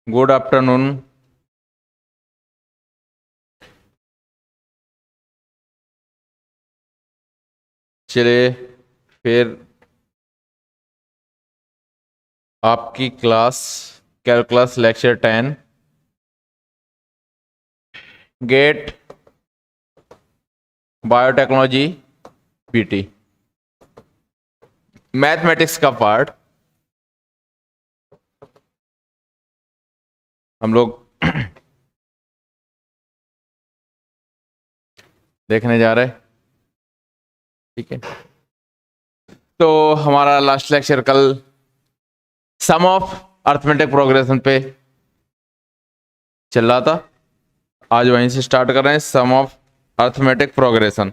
Good afternoon. चलिए फिर आपकी class calculus lecture 10 GATE biotechnology PT mathematics का पार्ट हम लोग देखने जा रहे हैं। ठीक है, तो हमारा लास्ट लेक्चर कल सम ऑफ अर्थमेटिक प्रोग्रेशन पे चल रहा था। आज वहीं से स्टार्ट कर रहे हैं, सम ऑफ अर्थमेटिक प्रोग्रेशन।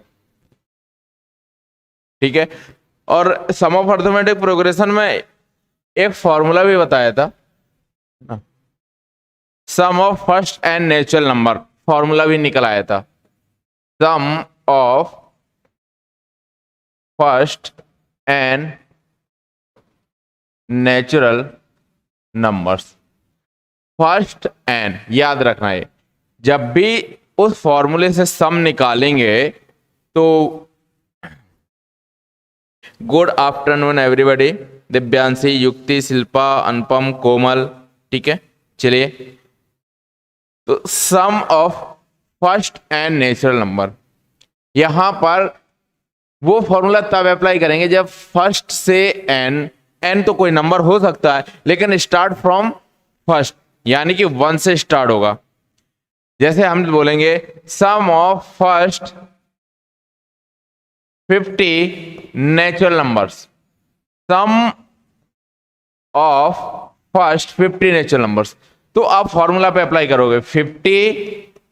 ठीक है, और सम ऑफ अर्थमेटिक प्रोग्रेशन में एक फॉर्मूला भी बताया था, sum of first n natural number, formula भी निकल आया था। Sum of first n natural numbers, first n याद रखना है, जब भी उस फॉर्मूले से सम निकालेंगे तो गुड आफ्टरनून एवरीबॉडी, दिव्यांशी, युक्ति, शिल्पा, अनुपम, कोमल। ठीक है, चलिए, तो sum of first n natural number, यहां पर वो फॉर्मूला तब अप्लाई करेंगे जब फर्स्ट से एन तो कोई नंबर हो सकता है लेकिन स्टार्ट फ्रॉम फर्स्ट, यानी कि 1 से स्टार्ट होगा। जैसे हम बोलेंगे sum of first 50 natural numbers, sum of first 50 natural numbers, तो आप फॉर्मूला पे अप्लाई करोगे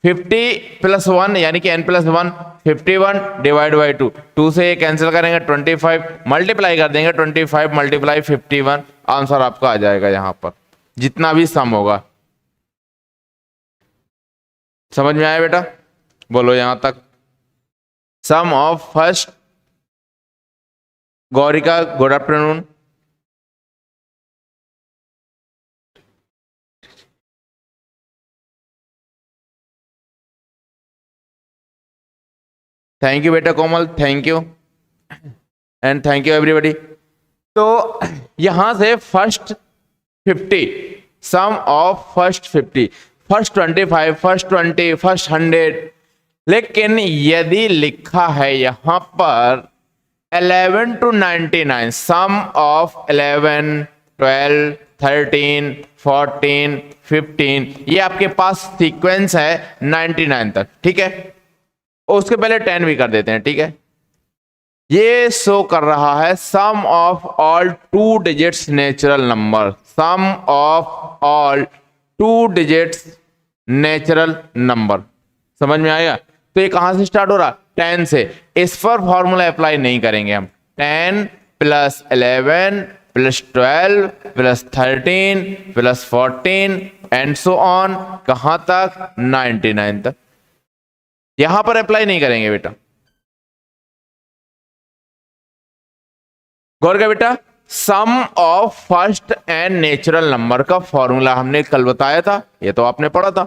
50 प्लस 1 यानी कि n प्लस 1, 51 डिवाइड बाई 2, 2 से ये कैंसिल करेंगे 25, मल्टीप्लाई कर देंगे 25 मल्टीप्लाई 51, आंसर आपका आ जाएगा यहां पर जितना भी सम होगा। समझ में आया बेटा? बोलो यहां तक। Sum of first, Gaurika good afternoon. Thank you बेटा Komal, thank you and thank you everybody. तो यहां से first 50, sum of first 50, first 25, first 20, first 100, लेकिन यदि लिखा है यहां पर 11 to 99, सम ऑफ 11, 12, 13, 14, 15, ये आपके पास सीक्वेंस है 99 तक। ठीक है, उसके पहले 10 भी कर देते हैं। ठीक है, ये शो कर रहा है sum of all 2 digits natural number, sum of all 2 digits natural number. समझ में आएगा? तो ये कहां से स्टार्ट हो रहा? 10 से। इस पर फॉर्मूला अप्लाई नहीं करेंगे हम। 10 plus 11 plus 12 plus 13 plus 14 and so on, कहां तक? 99 तक। यहां पर अप्लाई नहीं करेंगे बेटा। गौर का बेटा, sum of first n natural number का फॉर्मूला हमने कल बताया था, ये तो आपने पढ़ा था।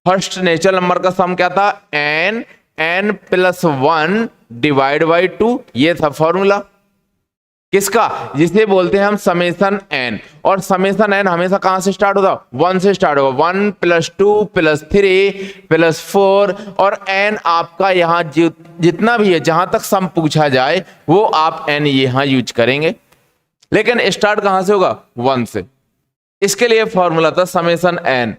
फर्स्ट नेचुरल नंबर का सम क्या था? n प्लस 1 डिवाइड बाई 2, ये था फॉर्मूला। किसका? जिसे बोलते हैं हम समेसन n, और समेसन n हमेशा कहां से स्टार्ट होता? 1 से स्टार्ट होगा। 1 प्लस 2 प्लस 3 प्लस 4, और n आपका यहां जितना भी है, जहां तक सम पूछा जाए वो आप n यहां यूज करेंगे, लेकिन स्टार्ट कहां से होगा? 1 से। इसके लिए फॉर्मूला था समेसन n,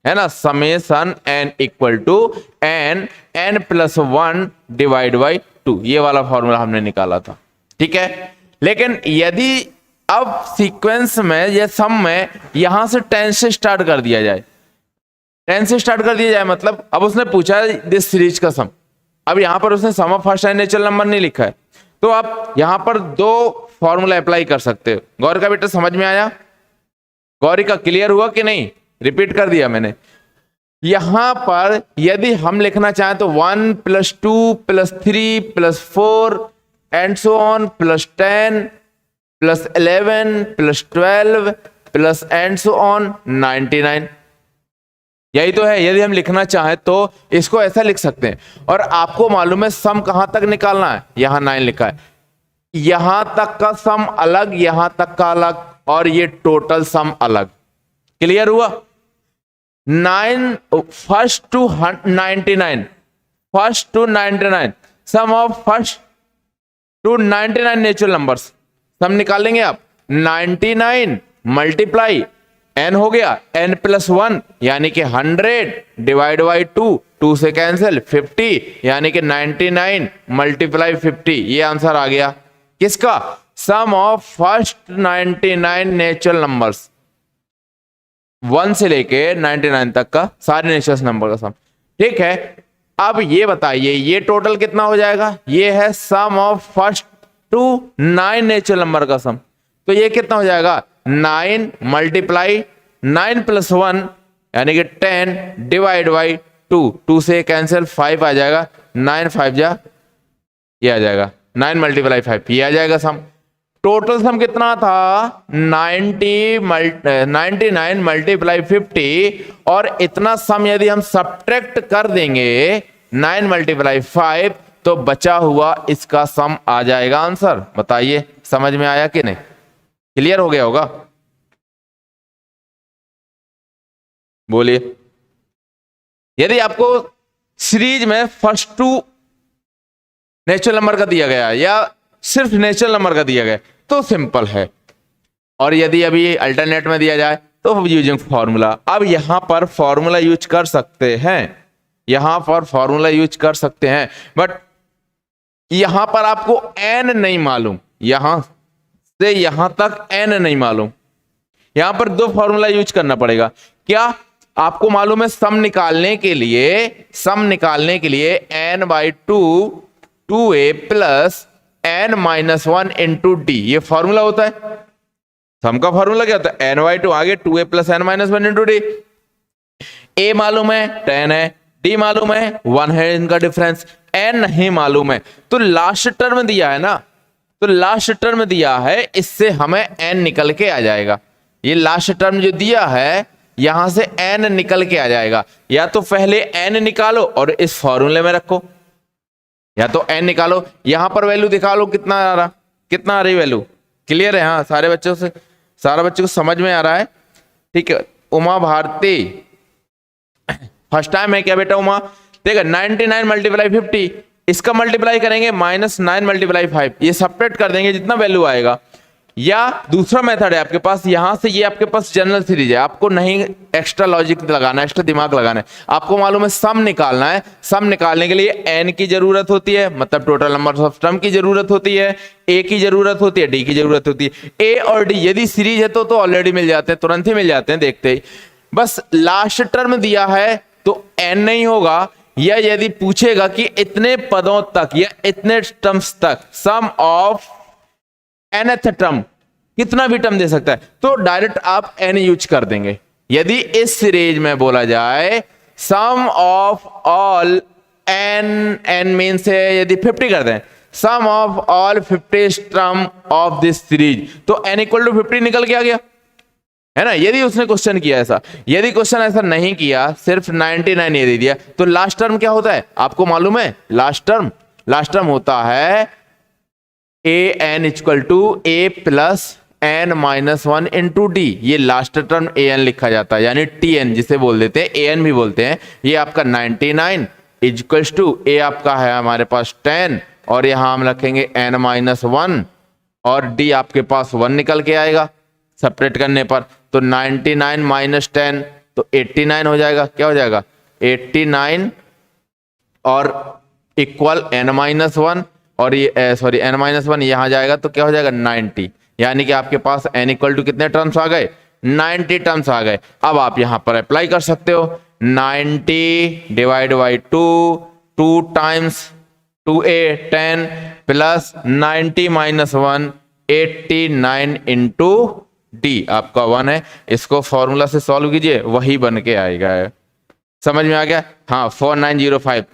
है ना, summation n equal to n plus 1 divide by 2, ये वाला फॉर्मूला हमने निकाला था। ठीक है, लेकिन यदि अब सीक्वेंस में या सम में यहां से 10 से स्टार्ट कर दिया जाए, 10 से स्टार्ट कर दिया जाए, मतलब अब उसने पूछा है दिस सीरीज का सम, अब यहां पर उसने sum of first n natural number नहीं लिखा है, तो आप यहां पर 2 फॉर्मूला अप्लाई कर सकते हो। गौरी का बेटा समझ में आया? गौरी का क्लियर हुआ कि नहीं? रिपीट कर दिया मैंने। यहां पर यदि हम लिखना चाहें तो 1 plus 2 plus 3 plus 4 and so on plus 10 plus 11 plus 12 plus and so on 99। यही तो है। यदि हम लिखना चाहें तो इसको ऐसा लिख सकते हैं। और आपको मालूम है सम कहां तक निकालना है, यहां 9 लिखा है, यहां तक का सम अलग, यहां तक का अलग, और ये टोटल सम अलग। क्लियर हुआ? 9 first to 99, first to 99, sum of first to 99 natural numbers sum निकालेंगे आप। 99 मल्टीप्लाई n हो गया n प्लस 1 यानी कि 100 डिवाइड बाई 2, 2 से कैंसिल 50 यानी कि 99 मल्टीप्लाई 50। ये आंसर आ गया किसका? सम ऑफ फर्स्ट 99 नेचुरल नंबर्स, 1 से लेके 99 तक का सारे नेचुरल नंबर का सम। ठीक है, अब ये बताइए ये टोटल कितना हो जाएगा? ये है sum of first two 9 natural number का सम। तो ये कितना हो जाएगा? 9 मल्टीप्लाई 9 प्लस 1 यानी कि 10 डिवाइड बाई 2, 2 से कैंसिल 5 आ जाएगा, 9 5 जा ये आ जाएगा, 9 मल्टीप्लाई 5 ये आ जाएगा सम। टोटल सम कितना था? 99 मल्टीप्लाई 50, और इतना सम यदि हम सब्ट्रैक्ट कर देंगे 9 मल्टीप्लाई 5 तो बचा हुआ इसका सम आ जाएगा आंसर। बताइए समझ में आया कि नहीं? क्लियर हो गया होगा? बोलिए। यदि आपको सीरीज में फर्स्ट टू नेचुरल नंबर का दिया गया या सिर्फ नेचुरल नंबर का दिया गया तो सिंपल है, और यदि अभी अल्टरनेट में दिया जाए तो यूजिंग फॉर्मूला। अब यहां पर फॉर्मूला यूज कर सकते हैं, यहां पर फॉर्मूला यूज कर सकते हैं, बट यहां पर आपको एन नहीं मालूम, यहां से यहां तक एन नहीं मालूम, यहां पर 2 फॉर्मूला यूज करना पड़ेगा। क्या आपको मालूम है? सम निकालने के लिए n by 2a plus n minus 1 into d, ये फॉर्मूला होता है। सम का फॉर्मूला क्या होता है? n बाई 2 आगे 2a plus n minus 1 into D. a मालूम है 10 है, d मालूम है 1 है, इनका डिफरेंस। n नहीं मालूम है तो लास्ट टर्म दिया है ना, तो लास्ट टर्म दिया है, इससे हमें n निकल के आ जाएगा। ये लास्ट टर्म जो दिया है यहां से n निकल के आ जाएगा। या तो पहले n निकालो और इस फॉर्मूले में रखो, या तो n निकालो, यहां पर वैल्यू दिखा लो कितना आ रहा, कितना आ रही वैल्यू। क्लियर है? हाँ, सारे बच्चों को समझ में आ रहा है? ठीक है। उमा भारती फर्स्ट टाइम है क्या बेटा? उमा देखा 99 मल्टीप्लाई 50, इसका मल्टीप्लाई करेंगे -9 मल्टीप्लाई 5, ये सब्ट्रैक्ट कर देंगे जितना वैल्यू आएगा। या दूसरा मेथड है आपके पास, यहां से ये आपके पास जनरल सीरीज है, आपको नहीं एक्स्ट्रा लॉजिक लगाना, एक्स्ट्रा दिमाग लगाना है। आपको मालूम है सम निकालना है, सम निकालने के लिए n की जरूरत होती है, मतलब टोटल नंबर ऑफ टर्म की जरूरत होती है, a की जरूरत होती है, d की जरूरत होती है। a और d यदि सीरीज है तो ऑलरेडी मिल जाते हैं, तुरंत ही मिल जाते हैं देखते ही। बस लास्ट टर्म दिया है तो n नहीं होगा, या यदि पूछेगा कि इतने पदों तक या इतने टर्म्स तक सम ऑफ nth टर्म, कितना भी टर्म दे सकता है, तो डायरेक्ट आप n यूज कर देंगे। यदि इस सीरीज में बोला जाए sum of all n mean से यदि 50 कर दें, sum of all 50 term of this series, तो n इक्वल टू 50 निकल के आ गया है ना। यदि उसने क्वेश्चन किया ऐसा, यदि क्वेश्चन ऐसा नहीं किया, सिर्फ 99 ये दे दिया, तो लास्ट टर्म क्या होता है आपको मालूम है? लास्ट टर्म होता है an equal to a plus n minus 1 into d. ये लास्ट टर्म an लिखा जाता है, यानी tn जिसे बोल देते हैं, an भी बोलते हैं। ये आपका 99 इक्वल टू a आपका है हमारे पास 10, और यहां हम रखेंगे n माइनस 1, और d आपके पास 1 निकल के आएगा सेपरेट करने पर। तो 99 माइनस 10 तो 89 हो जाएगा। क्या हो जाएगा? 89 और इक्वल n माइनस 1, और ये सॉरी n माइनस 1 यहां जाएगा तो क्या हो जाएगा? 90। यानी कि आपके पास n इक्वल टू कितने टर्म्स आ गए? 90 टर्म्स आ गए। अब आप यहां पर अप्लाई कर सकते हो, 90 divide by 2 times 2a 10 plus 90 minus 1 89 into D आपका 1 है। इसको फॉर्मूला से सॉल्व कीजिए, वही बन के आएगा। समझ में आ गया? हाँ, 4905।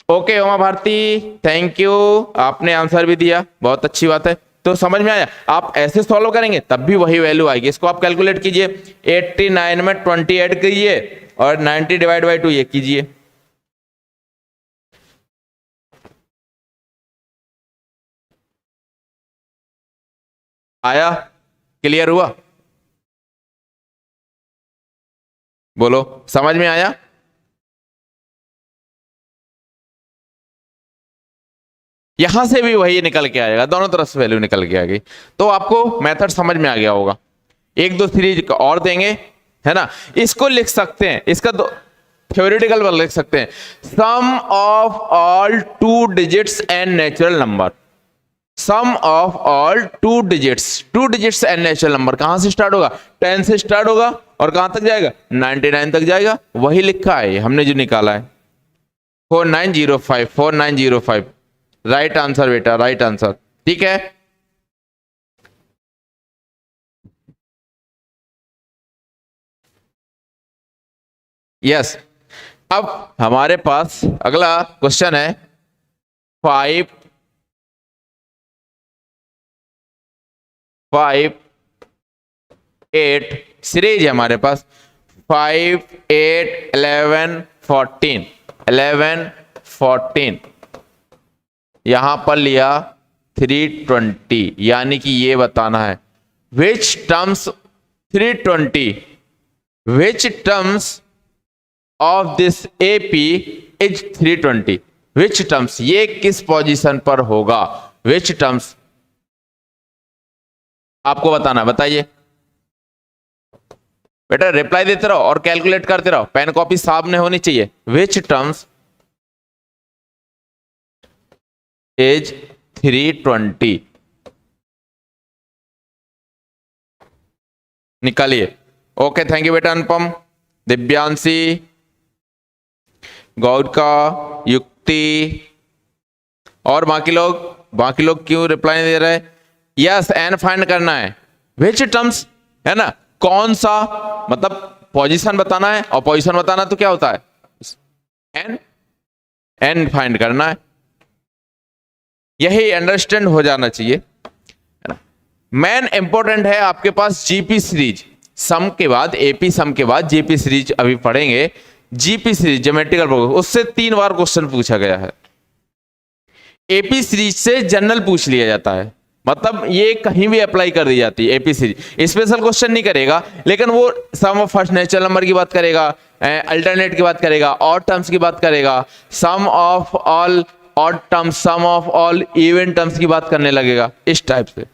Okay Uma Bharati, thank you, आपने आंसर भी दिया, बहुत अच्छी बात है। तो समझ में आया। आप ऐसे सॉल्व करेंगे तब भी वही वैल्यू आएगी। इसको आप कैलकुलेट कीजिए, 89 में 20 ऐड कीजिए और 90 डिवाइड बाई 2 ये कीजिए। आया? क्लियर हुआ? बोलो, समझ में आया? यहां से भी वही निकल के आएगा, दोनों तरफ से वैल्यू निकल के आएगी। तो आपको मेथड समझ में आ गया होगा। एक दो सीरीज और देंगे, है ना। इसको लिख सकते हैं, इसका दो थ्योरेटिकल लिख सकते हैं, sum of all 2 digits and natural number. Sum of all 2 digits and natural number कहां से स्टार्ट होगा? 10 से स्टार्ट होगा और कहां तक जाएगा? 99 तक जाएगा। वही लिखा है हमने जो निकाला है, 4905 राइट आंसर बेटा, राइट आंसर। ठीक है, यस। अब हमारे पास अगला क्वेश्चन है 5 8 सीरीज है हमारे पास, 5 8 11 14 यहां पर लिया 320, यानी कि ये बताना है which terms 320 which terms of this AP is 320। Which terms, ये किस पोजीशन पर होगा? विच टर्म्स आपको बताना, बताइए बेटा। रिप्लाई देते रहो और कैलकुलेट करते रहो, पेन कॉपी सामने होनी चाहिए। विच टर्म्स इज 320, निकालिए। ओके, थैंक यू बेटा अनुपम, दिव्यांशी, गौर का, युक्ति और बाकी लोग क्यों रिप्लाई नहीं दे रहे? यस, एन फाइंड करना है। विच टर्म्स, है ना, कौन सा, मतलब पोजीशन बताना है, और पोजीशन बताना तो क्या होता है? एन फाइंड करना है। यही अंडरस्टैंड हो जाना चाहिए। मेन इंपॉर्टेंट है आपके पास जीपी सीरीज, सम के बाद एपी, सम के बाद जीपी सीरीज अभी पढ़ेंगे। जीपी सीरीज ज्योमेट्रिकल प्रोग्रेशन, उससे 3 बार क्वेश्चन पूछा गया है। एपी सीरीज से जनरल पूछ लिया जाता है, मतलब ये कहीं भी अप्लाई कर दी जाती है। एपी सीरीज स्पेशल क्वेश्चन नहीं करेगा, लेकिन वो सम ऑफ फर्स्ट नेचुरल नंबर की बात करेगा, अल्टरनेट की बात करेगा, ऑड टर्म्स की बात करेगा, sum of all odd terms, sum of all even terms की बात करने लगेगा, इस टाइप से।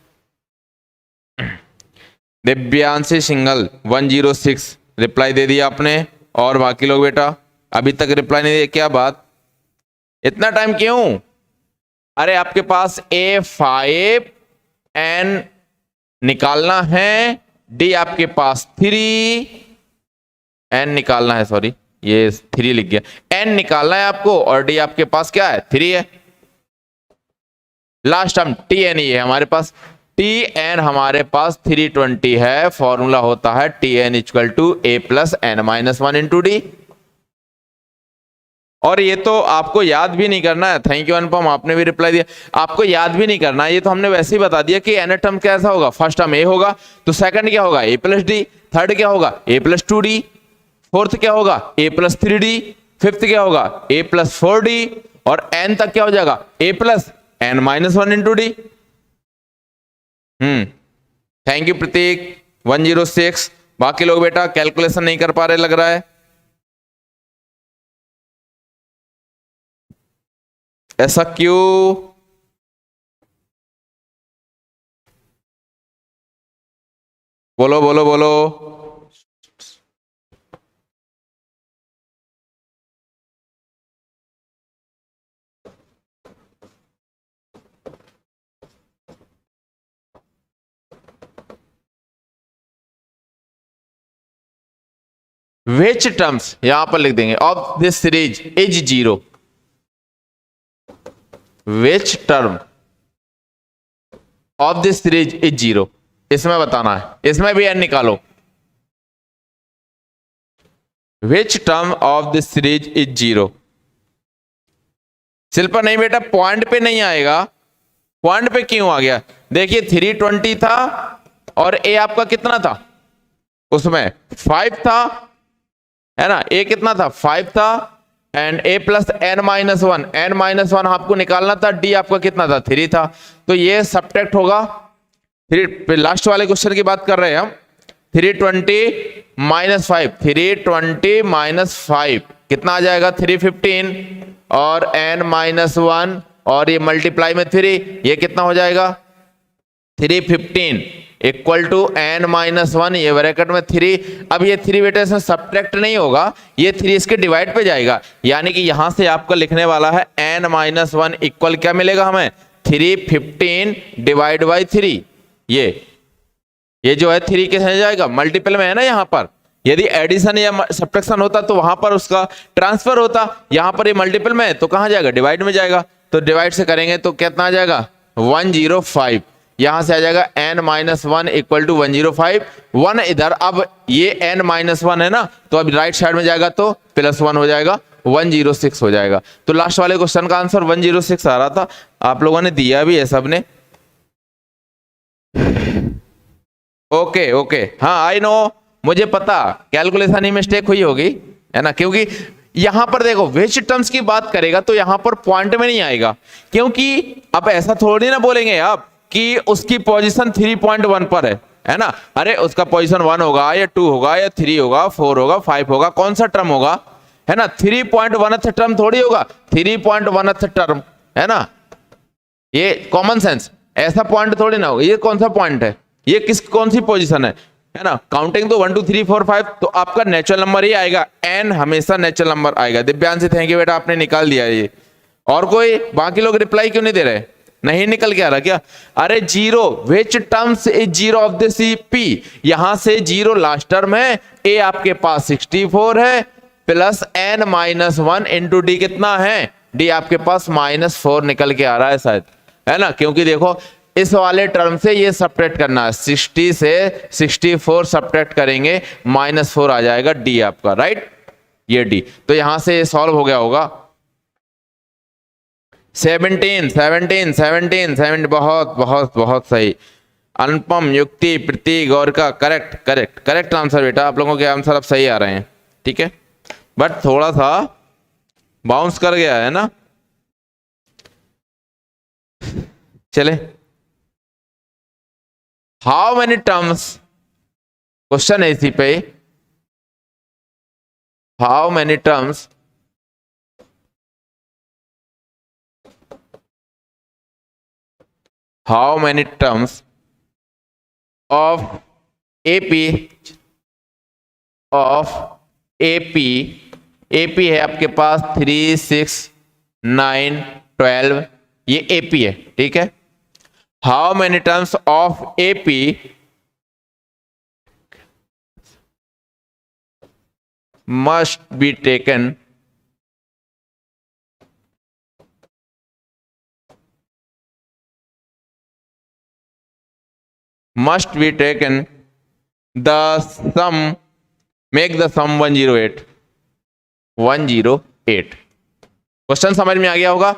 दिव्यांशी सिंगल 106 रिप्लाई दे दिया आपने, और बाकी लोग बेटा अभी तक रिप्लाई नहीं दिया, क्या बात, इतना टाइम क्यों? अरे आपके पास A5 N निकालना है, D आपके पास 3 N निकालना है, सॉरी ये 3 लिख गया, N निकालना है आपको, और D आपके पास क्या है? 3 है। लास्ट टर्म TN ही है हमारे पास, TN हमारे पास 320 है। फॉर्मूला होता है TN equal to A plus N minus 1 into D। और ये तो आपको याद भी नहीं करना है। थैंक यू अनुपम, आपने भी रिप्लाई दिया। आपको याद भी नहीं करना है, ये तो हमने वैसे ही बता दिया कि N टर्म कैसा होगा। फर्स्ट टर्म A होगा तो सेकंड क्या होगा? A प्लस D, थर्ड क्या होगा? A प्लस 2D, फोर्थ क्या होगा? A प्लस 3D, फिफ्थ क्या होगा? A प्लस 4D, और N तक क्या हो जाएगा? A plus N minus 1 into D। Thank you Prateek 106। बाकी लोग बेटा कैलकुलेशन नहीं कर पा रहे लग रहा है, ऐसा क्यों? बोलो बोलो बोलो। विच टर्म्स यहां पर लिख देंगे of this series is 0। Which term of this series is 0, इसमें बताना है। इसमें भी N निकालो। Which term of this series is 0। Simple नहीं बेटा, पॉइंट पे नहीं आएगा, पॉइंट पे क्यों आ गया? देखिए 320 था और ए आपका कितना था, उसमें 5 था, है ना, ए कितना था 5 था, and a plus n minus one आपको निकालना था, डी आपका कितना था 3 था, तो ये सब्ट्रैक्ट होगा। फिर लास्ट वाले क्वेश्चन की बात कर रहे हैं हम, 320 माइनस 5, 320 माइनस 5 कितना आ जाएगा 315, और n माइनस 1 और ये मल्टीप्लाई में 3, ये कितना हो जाएगा 315 इक्वल टू n माइनस 1, ये ब्रैकेट में 3। अब ये 3 बेटे से सब्ट्रैक्ट नहीं होगा, ये 3 इसके डिवाइड पे जाएगा, यानी कि यहां से आपका लिखने वाला है n माइनस 1 इक्वल क्या मिलेगा हमें 315 डिवाइड बाई 3। ये जो है 3 किसमें जाएगा, मल्टीपल में है ना, यहां पर यदि एडिशन या सब्ट्रैक्शन होता तो वहां पर उसका ट्रांसफर होता, यहां पर ये मल्टीपल में है तो कहां जाएगा, डिवाइड में जाएगा, तो डिवाइड से करेंगे तो कितना आ जाएगा 105, यहां से आ जाएगा n माइनस 1 इक्वल टू 105, 1 इधर, अब ये n माइनस 1 है ना, तो अब राइट साइड में जाएगा तो प्लस 1 हो जाएगा, 106 हो जाएगा। तो लास्ट वाले क्वेश्चन का आंसर 106 आ रहा था, आप लोगों ने दिया भी है सबने। ओके ओके, हाँ आई नो, मुझे पता कैलकुलेशन ही मिस्टेक हुई होगी, है ना, क्योंकि यहां पर देखो विच टर्म्स की बात करेगा तो यहां पर पॉइंट में नहीं आएगा, क्योंकि अब ऐसा थोड़ी ना बोलेंगे आप कि उसकी पोजीशन 3.1 पर है ना, अरे उसका पोजीशन 1 होगा या 2 होगा या 3 होगा 4 होगा 5 होगा, कौन सा टर्म होगा, है ना, 3.1th टर्म थोड़ी होगा, 3.1th टर्म, है ना, ये कॉमन सेंस, ऐसा पॉइंट थोड़ी ना होगा, ये कौन सा पॉइंट है, ये कौन सी पोजीशन है ना, काउंटिंग तो 1 2 3 4 5, तो आपका नेचुरल नंबर ही आएगा, n हमेशा नेचुरल नंबर आएगा। दिव्यांश थैंक यू बेटा, आपने निकाल दिया ये। और कोई बाकी लोग रिप्लाई क्यों नहीं दे रहे, नहीं निकल के आ रहा क्या? अरे zero, which terms is zero of this p, यहां से जीरो लास्ट टर्म है, a आपके पास 64 है, plus n minus 1 into D कितना है, d आपके पास -4 निकल के आ रहा है शायद, है ना, क्योंकि देखो इस वाले टर्म से ये सब्ट्रैक्ट करना है, 60 से 64 सब्ट्रैक्ट करेंगे -4 आ जाएगा डी आपका, राइट, ये डी, तो यहां से ये सॉल्व हो गया होगा। 17 बहुत बहुत बहुत सही, अनुपम, युक्ति, प्रतीक, गौर का करेक्ट करेक्ट करेक्ट आंसर बेटा, आप लोगों के आंसर अब सही आ रहे हैं, ठीक है, बट थोड़ा सा बाउंस कर गया है ना। चले, हाउ मेनी टर्म्स, क्वेश्चन है इसी पे, how many terms of AP है आपके पास 3 6 9 12, ये AP है, ठीक है। How many terms of AP must be taken the sum, make the sum 108 question समझ में आ गया होगा,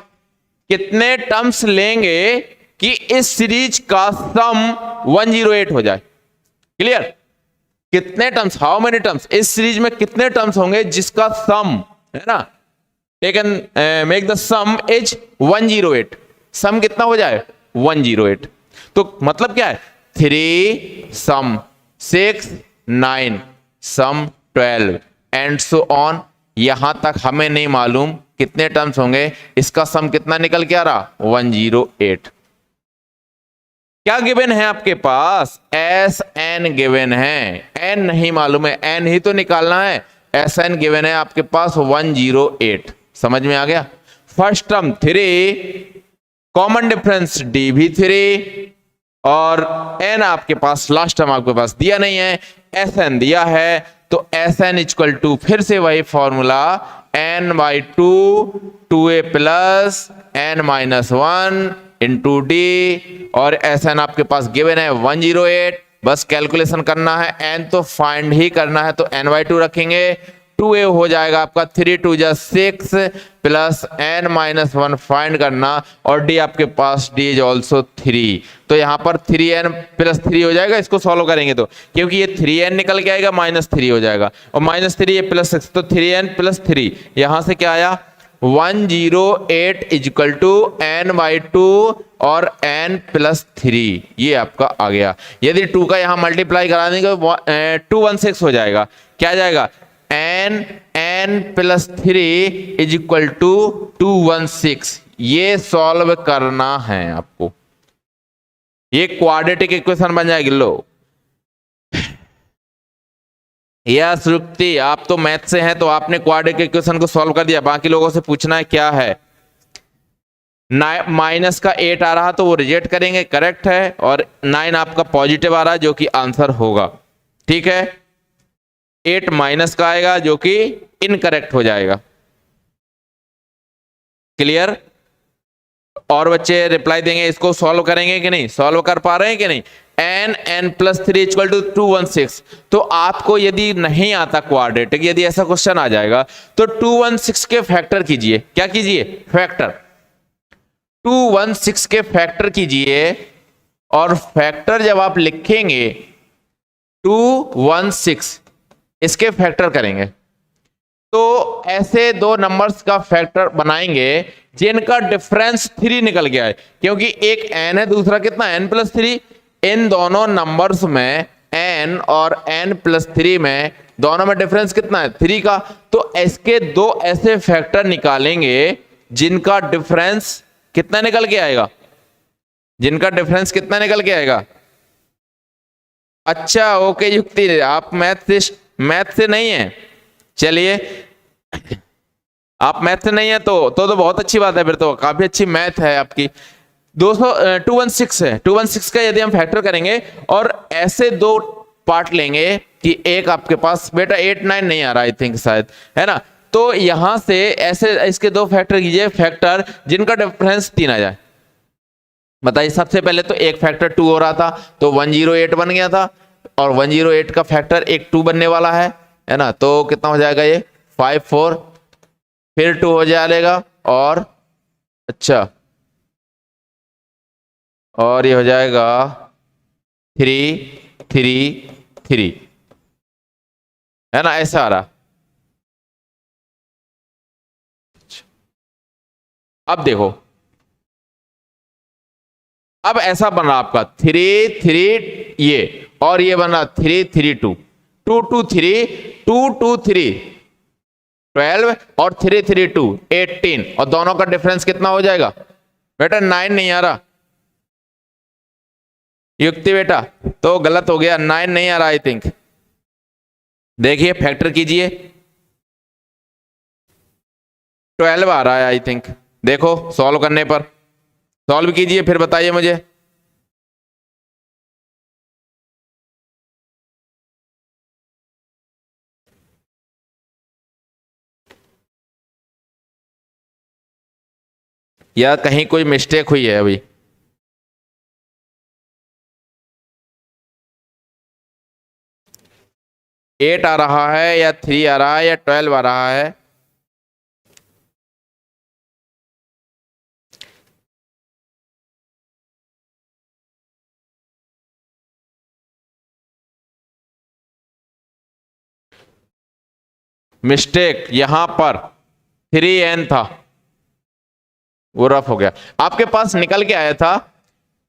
कितने टर्म्स लेंगे कि इस सीरीज का सम 108 हो जाए, क्लियर, कितने टर्म्स, हाउ मेनी टर्म्स, इस सीरीज में कितने टर्म्स होंगे जिसका सम, है ना, taken make the some is 108, सम कितना हो जाए 108, तो मतलब क्या है 3 सम 6 9 सम 12 एंड सो ऑन, यहां तक हमें नहीं मालूम कितने टर्म्स होंगे, इसका सम कितना निकल के आ रहा 108। क्या गिवन है आपके पास, एस एन गिवन है, एन नहीं मालूम है, एन ही तो निकालना है, एस एन गिवन है आपके पास 108, समझ में आ गया। First term 3, common difference D भी 3, और एन आपके पास लास्ट टर्म आपके पास दिया नहीं है, एस एन दिया है, तो एस एन इक्वल टू फिर से वही formula n by 2a plus n minus 1 into D, और एस एन आपके पास गिवन है 108, बस कैलकुलेशन करना है, n तो फाइंड ही करना है, तो n बाई 2 रखेंगे, 2a हो जाएगा आपका 3 2 जा 6 प्लस n-1 फाइंड करना, और d आपके पास d इज ऑल्सो 3। तो यहाँ पर 3n प्लस 3 हो जाएगा, इसको सॉल्व करेंगे तो, क्योंकि ये 3n निकल के आएगा -3 हो जाएगा, और -3 ये +6, तो 3n + 3 यहाँ से क्या आया 108 इक्वल टू n/2 और n + 3, ये आपका आ गया। यदि 2 का यहाँ मल्टीप्लाई करा देंगे 216 हो जाएगा, क्या आ जाएगा n + 3 इक्वल टू 216। ये सॉल्व करना है आपको, ये क्वाड्रेटिक इक्वेशन बन जाएगी। लो यस रुक्ति, आप तो मैथ से हैं तो आपने क्वाड्रेटिक इक्वेशन को सॉल्व कर दिया, बाकी लोगों से पूछना है क्या है। माइनस का 8 आ रहा तो वो रिजेक्ट करेंगे, करेक्ट है, और 9 आपका पॉजिटिव आ रहा है जो कि आंसर होगा, ठीक है। 8 माइनस का आएगा जो कि इनकरेक्ट हो जाएगा। क्लियर? और बच्चे रिप्लाई देंगे, इसको सॉल्व करेंगे कि नहीं, सॉल्व कर पा रहे हैं कि नहीं। n + 3 equal to 216। तो आपको यदि नहीं आता क्वाड्रेटिक, यदि ऐसा क्वेश्चन आ जाएगा तो 216 के फैक्टर कीजिए। क्या कीजिए? फैक्टर। 216 के फैक्टर कीजिए, और फैक्टर जब आप लिखेंगे 216 इसके फैक्टर करेंगे तो ऐसे दो नंबर्स का फैक्टर बनाएंगे जिनका डिफरेंस 3 निकल गया है, क्योंकि एक n है, दूसरा कितना n + 3। इन दोनों नंबर्स में n और n + 3 में दोनों में डिफरेंस कितना है 3 का। तो इसके दो ऐसे फैक्टर निकालेंगे जिनका डिफरेंस कितना निकल के आएगा, जिनका डिफरेंस कितना निकल के आएगा। अच्छा ओके युक्ति, आप मैथ से नहीं है, चलिए आप मैथ से नहीं है तो बहुत अच्छी बात है, फिर तो काफी अच्छी मैथ है आपकी। 216 है, 216 का यदि हम फैक्टर करेंगे और ऐसे दो पार्ट लेंगे कि एक आपके पास बेटा 8 9 नहीं आ रहा आई थिंक शायद, है ना, तो यहां से ऐसे इसके दो फैक्टर कीजिए, फैक्टर जिनका डिफरेंस 3 आ जाए। बताइए, सबसे पहले तो एक फैक्टर 2 हो रहा था तो 108 बन गया था, और 108 का फैक्टर एक 2 बनने वाला है ना, तो कितना हो जाएगा ये 54, फिर 2 हो जाएगा, और अच्छा और ये हो जाएगा 3 3 3, है ना, ऐसा आ रहा। अब देखो, अब ऐसा बन रहा आपका 3 3 ये, और ये बन रहा 3 3 2 2 2 3 2 2 3 12 और 3 3 2 18, और दोनों का डिफरेंस कितना हो जाएगा बेटा 9 नहीं आ रहा युक्ति बेटा, तो गलत हो गया, 9 नहीं आ रहा आई थिंक। देखिए फैक्टर कीजिए, 12 आ रहा है आई थिंक। देखो सॉल्व करने पर, सॉल्व कीजिए फिर बताइए मुझे। या कहीं कोई मिस्टेक हुई है अभी? एट आ रहा है या 3 आ रहा है या 12 आ रहा है? मिस्टेक यहां पर 3n था, वो रफ हो गया। आपके पास निकल के आया था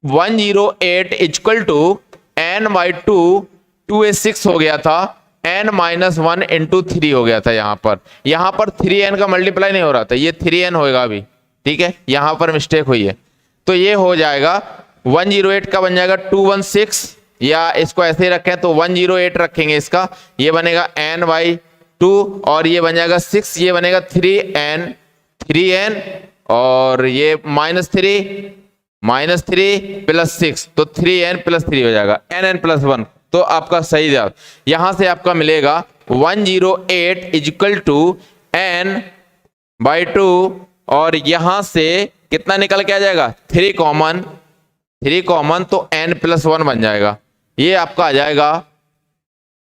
108 इक्वल टू n/2, 2a6 हो गया था, n-1 इंटू 3 हो गया था। यहां पर 3n का मल्टीप्लाई नहीं हो रहा था, ये 3n होगा अभी, ठीक है, यहां पर मिस्टेक हुई है। तो ये हो जाएगा 108 का बन जाएगा 216, या इसको ऐसे ही रखें तो 108 रखेंगे इसका, ये बनेगा n/2, और ये बन जाएगा 6, ये बनेगा 3n, और ये -3 + 6, तो 3n + 3 हो जाएगा nn + 1। तो आपका सही जवाब यहां से आपका मिलेगा 108 इक्वल टू n/2, और यहां से कितना निकल के आ जाएगा 3 कॉमन, तो n + 1 बन जाएगा। ये आपका आ जाएगा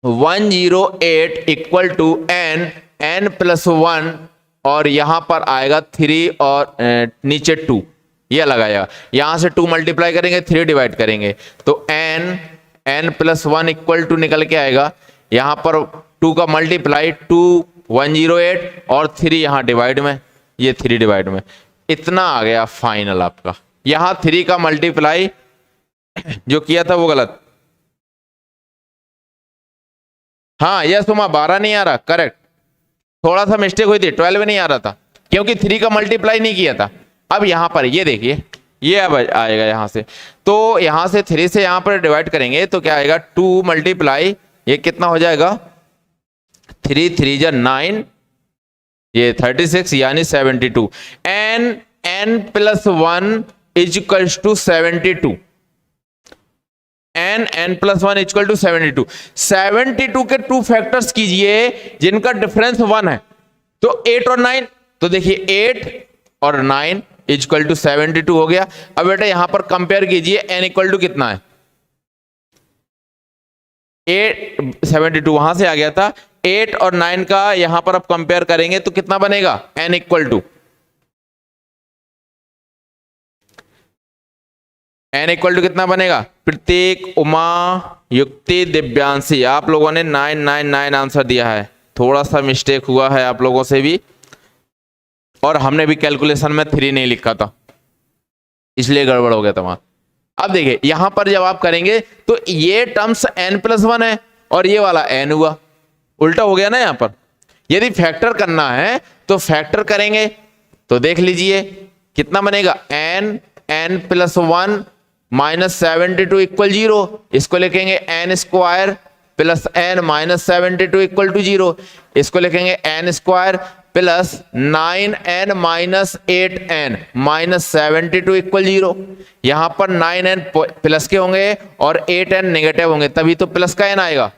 108 इक्वल टू n प्लस 1, और यहां पर आएगा 3 और नीचे 2, ये लगाएगा। यहां से 2 मल्टीप्लाई करेंगे, 3 डिवाइड करेंगे तो n प्लस 1 इक्वल टू निकल के आएगा। यहां पर 2 का मल्टीप्लाई 2 108 और 3 यहां डिवाइड में, ये 3 डिवाइड में, इतना आ गया फाइनल आपका। यहां 3 का मल्टीप्लाई जो किया था वो गलत। हाँ यस उमा, 12 नहीं आ रहा, करेक्ट, थोड़ा सा मिस्टेक हुई थी, 12 नहीं आ रहा था क्योंकि 3 का मल्टीप्लाई नहीं किया था। अब यहां पर ये देखिए, ये अब आएगा यहां से, तो यहां से 3 से यहां पर डिवाइड करेंगे तो क्या आएगा, 2 मल्टीप्लाई ये कितना हो जाएगा, 3 3 जा 9, ये 36 यानी 72। n plus 1 is equals to 72, n plus 1 equal to 72। 72 के 2 फैक्टर्स कीजिए जिनका डिफरेंस 1 है, तो 8 और 9, तो देखिए 8 और 9 इक्वल टू 72 हो गया। अब बेटा यहां पर कंपेयर कीजिए, n इक्वल टू कितना है, 8 72 वहां से आ गया था, 8 और 9 का यहां पर अब कंपेयर करेंगे तो कितना बनेगा, n इक्वल टू कितना बनेगा, प्रतीक, उमा, युक्ति, दिव्यांशी, आप लोगों ने 999 आंसर दिया है, थोड़ा सा मिस्टेक हुआ है आप लोगों से भी, और हमने भी कैलकुलेशन में 3 नहीं लिखा था इसलिए गड़बड़ हो गया था वहां। अब देखिए यहां पर जब आप करेंगे तो ये टर्म्स n प्लस 1 है और ये वाला n हुआ, उल्टा हो गया ना। यहां पर यदि फैक्टर करना है तो फैक्टर करेंगे तो देख लीजिए कितना बनेगा, n प्लस 1 माइनस 72 इक्वल 0, इसको लिखेंगे n square plus n minus 72 equal to 0, इसको लिखेंगे n square plus 9n minus 8n minus 72 equal 0। यहां पर 9n प्लस के होंगे और 8n नेगेटिव होंगे, तभी तो प्लस का n आएगा,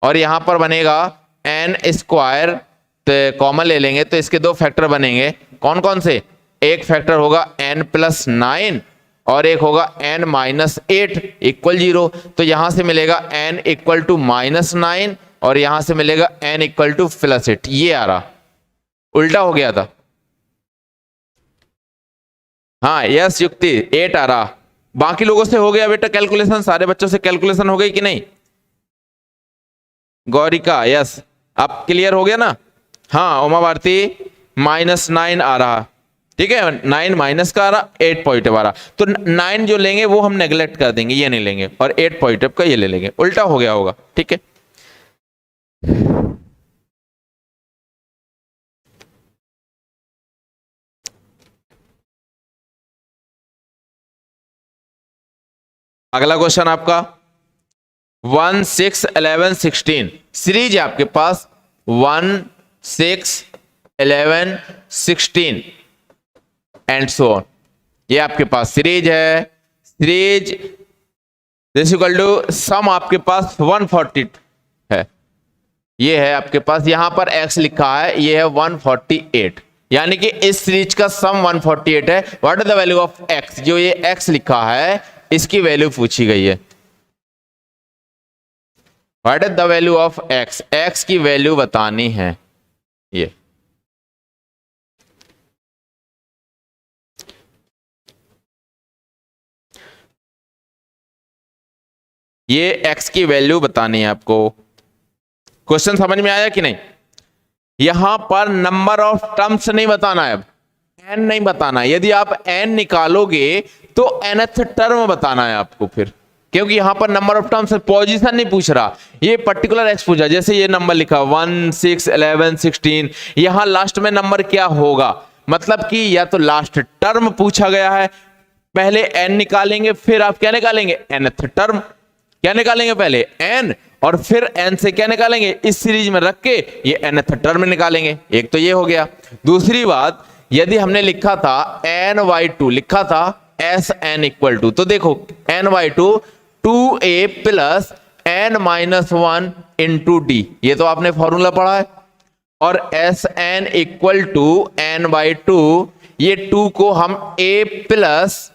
और यहां पर बनेगा n स्क्वायर, तो कॉमन ले लेंगे तो इसके 2 फैक्टर बनेंगे, कौन कौन से, एक फैक्टर होगा n प्लस 9 और एक होगा n माइनस 8 इक्वल 0, तो यहां से मिलेगा n इक्वल टू माइनस 9 और यहां से मिलेगा n इक्वल टू प्लस 8, ये आ रहा, उल्टा हो गया था। हाँ यस युक्ति, 8 आ रहा, बाकी लोगों से हो गया बेटा कैलकुलेशन, सारे बच्चों से कैलकुलेशन हो गई कि नहीं, गौरिका यस, अब क्लियर हो गया ना। हाँ उमा भारती माइनस 9 आ रहा, ठीक है, 9 माइनस का आ रहा, 8 पॉजिटिव आ रहा, तो 9 जो लेंगे वो हम नेग्लेक्ट कर देंगे, ये नहीं लेंगे, और 8 पॉजिटिव का ये ले लेंगे, उल्टा हो गया होगा, ठीक है। अगला क्वेश्चन आपका 1 6 11 16 सीरीज है आपके पास, 1 6 11 16 एंड सो ऑन, ये आपके पास सीरीज है। Series this equal to some आपके पास 140 है, ये है आपके पास, यहां पर x लिखा है, ये है 148, यानी कि इस सीरीज का सम 148 है। What is the value of x, जो ये x लिखा है इसकी वैल्यू पूछी गई है। What is the value of x, x की वैल्यू बतानी है। ये x की वैल्यू बतानी है आपको। क्वेश्चन समझ में आया कि नहीं। यहां पर नंबर ऑफ टर्म्स नहीं बताना है, अब n नहीं बताना है। यदि आप n निकालोगे तो nth टर्म बताना है आपको फिर, क्योंकि यहां पर नंबर ऑफ टर्म्स पोजीशन नहीं पूछ रहा, ये पर्टिकुलर x पूछा। जैसे ये नंबर लिखा 1 6 11 16, यहां लास्ट में नंबर क्या होगा, मतलब कि या तो लास्ट टर्म पूछा गया है, पहले n निकालेंगे फिर आप क्या निकालेंगे, nth टर्म। क्या निकालेंगे, पहले n और फिर n से क्या निकालेंगे, इस सीरीज में रख के ये nth टर्म निकालेंगे। एक तो ये हो गया। दूसरी बात, यदि हमने लिखा था n/2, लिखा था Sn इक्वल टू, तो देखो n/2 2a plus n-1 into d, ये तो आपने फॉर्मूला पढ़ा है। और Sn इक्वल टू n/2, ये 2 को हम a plus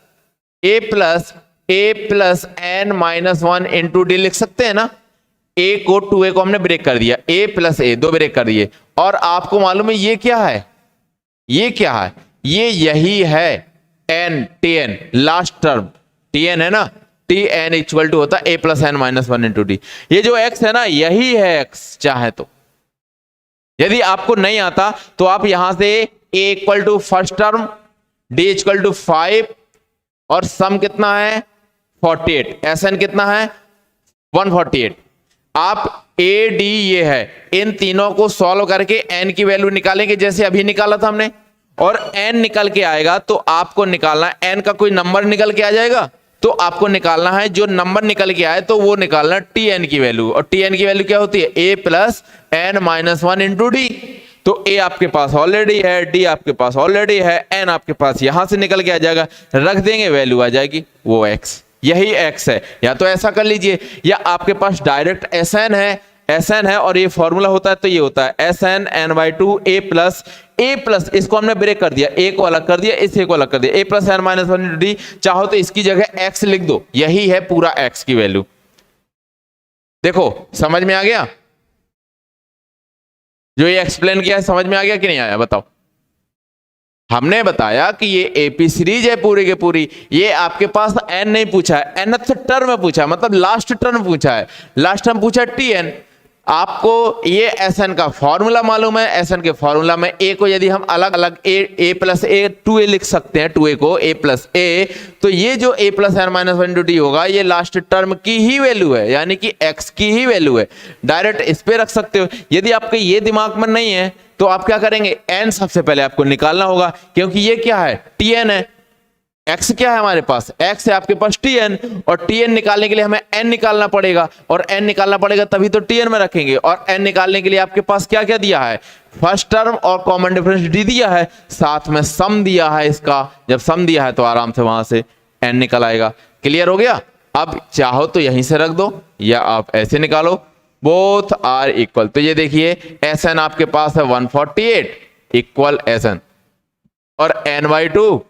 n-1 into D लिख सकते हैं ना। ए को 2a को हमने ब्रेक कर दिया, a प्लस ए, दो ब्रेक कर दिए। और आपको मालूम है ये क्या है, ये क्या है, ये यही है n, tn, last term tn है ना, tn इक्वल टू होता है a plus n minus one into d. ये जो x है ना, यही है x। चाहे तो यदि आपको नहीं आता तो आप यहां से a equal to first term, d equal to 5 और सम कितना है 48, Sn कितना है 148। आप a d ये है, इन तीनों को सॉल्व करके n की वैल्यू निकालेंगे जैसे अभी निकाला था हमने, और n निकल के आएगा तो आपको निकालना है, n का कोई नंबर निकल के आ जाएगा तो आपको निकालना है जो नंबर निकल के आए तो वो निकालना tn की वैल्यू। और tn की वैल्यू क्या होती है, a plus n minus one into d. तो a आपके पास ऑलरेडी है, d आपके पास ऑलरेडी है, n आपके पास यहां से निकल के आ जाएगा, रख देंगे वैल्यू आ जाएगी वो x, यही x है। या तो ऐसा कर लीजिए, या आपके पास डायरेक्ट Sn है और ये फॉर्मूला होता है तो ये होता है Sn n/2 a प्लस, इसको हमने ब्रेक कर दिया, a को अलग कर दिया, इस a को अलग कर दिया, a plus n minus one into d. चाहो तो इसकी जगह x लिख दो, यही है पूरा x की वैल्यू। देखो समझ में आ गया, जो ये एक्सप्लेन किया है समझ में आ गया कि नहीं आया बताओ। हमने बताया कि ये एपी सीरीज है पूरी की पूरी, ये आपके पास n नहीं पूछा है, nth टर्म पूछा है, मतलब लास्ट टर्म पूछा है, लास्ट टर्म पूछा है tn। आपको ये Sn का फॉर्मूला मालूम है, Sn के फॉर्मूला में a को यदि हम अलग अलग a प्लस ए 2a लिख सकते हैं, 2a को a प्लस ए, तो ये जो a plus n minus one into d होगा ये लास्ट टर्म की ही वैल्यू है, यानी कि x की ही वैल्यू है। डायरेक्ट इस पे रख सकते हो। यदि आपके ये दिमाग में नहीं है तो आप क्या करेंगे, n सबसे पहले आपको निकालना होगा, क्योंकि ये क्या है tn है, x क्या है हमारे पास, x है आपके पास tn, और tn निकालने के लिए हमें n निकालना पड़ेगा, और n निकालना पड़ेगा तभी तो tn में रखेंगे। और n निकालने के लिए आपके पास क्या क्या दिया है, फर्स्ट टर्म और कॉमन डिफरेंस d दिया है, साथ में सम दिया है इसका। जब सम दिया है तो आराम से वहां से n निकल आएगा। क्लियर हो गया। अब चाहो तो यहीं से रख दो या आप ऐसे निकालो, बोथ आर इक्वल। तो ये देखिए Sn आपके पास है 148 इक्वल Sn और n/2,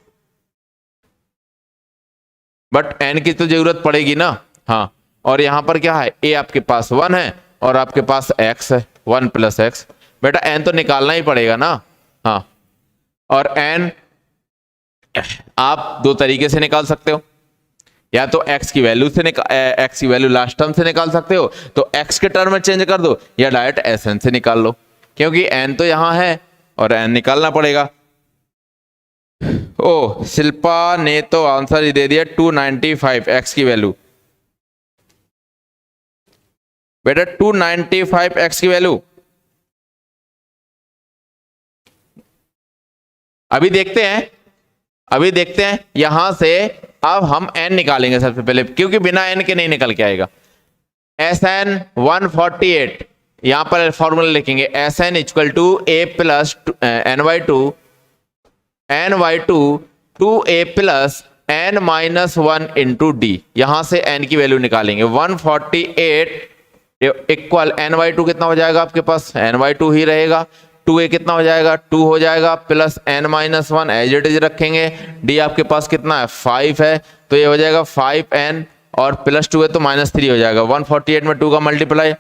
बट n की तो जरूरत पड़ेगी ना, हाँ। और यहां पर क्या है, a आपके पास 1 है और आपके पास x है 1 प्लस एक्स। बेटा n तो निकालना ही पड़ेगा ना, हाँ। और n आप दो तरीके से निकाल सकते हो, या तो x की वैल्यू से x की वैल्यू लास्ट टर्म से निकाल सकते हो तो x के टर्म में चेंज कर दो, या डायरेक्ट Sn से निकाल लो, क्योंकि n तो यहां है और n निकालना पड़ेगा। ओ शिल्पा ने तो आंसर ही दे दिया 295 x की वैल्यू। बेटा 295 x की वैल्यू अभी देखते हैं यहां से। अब हम n निकालेंगे सबसे पहले, क्योंकि बिना n के नहीं निकल के आएगा। Sn 148, यहां पर फॉर्मूला लिखेंगे Sn equal to a plus n/2 2a plus n minus one into d. यहां से n की वैल्यू निकालेंगे 148 इक्वल n/2 कितना हो जाएगा आपके पास, n/2 ही रहेगा, 2a कितना हो जाएगा 2 हो जाएगा, plus n minus one as it is रखेंगे, d आपके पास कितना है 5 है तो ये हो जाएगा 5n और प्लस 2 है तो -3 हो जाएगा। 148 में 2 का मल्टीप्लाई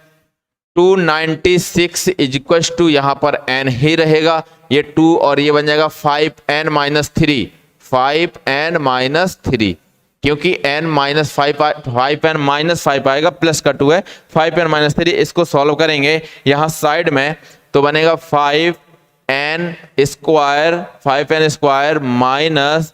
296 इक्वल टू यहाँ पर n ही रहेगा, ये 2 और ये बन जाएगा 5n माइनस 3, 5n माइनस 3, क्योंकि n माइनस 5n माइनस 5 आएगा, प्लस का 2 है 5n माइनस 3। इसको सॉल्व करेंगे यहाँ साइड में तो बनेगा 5n स्क्वायर माइनस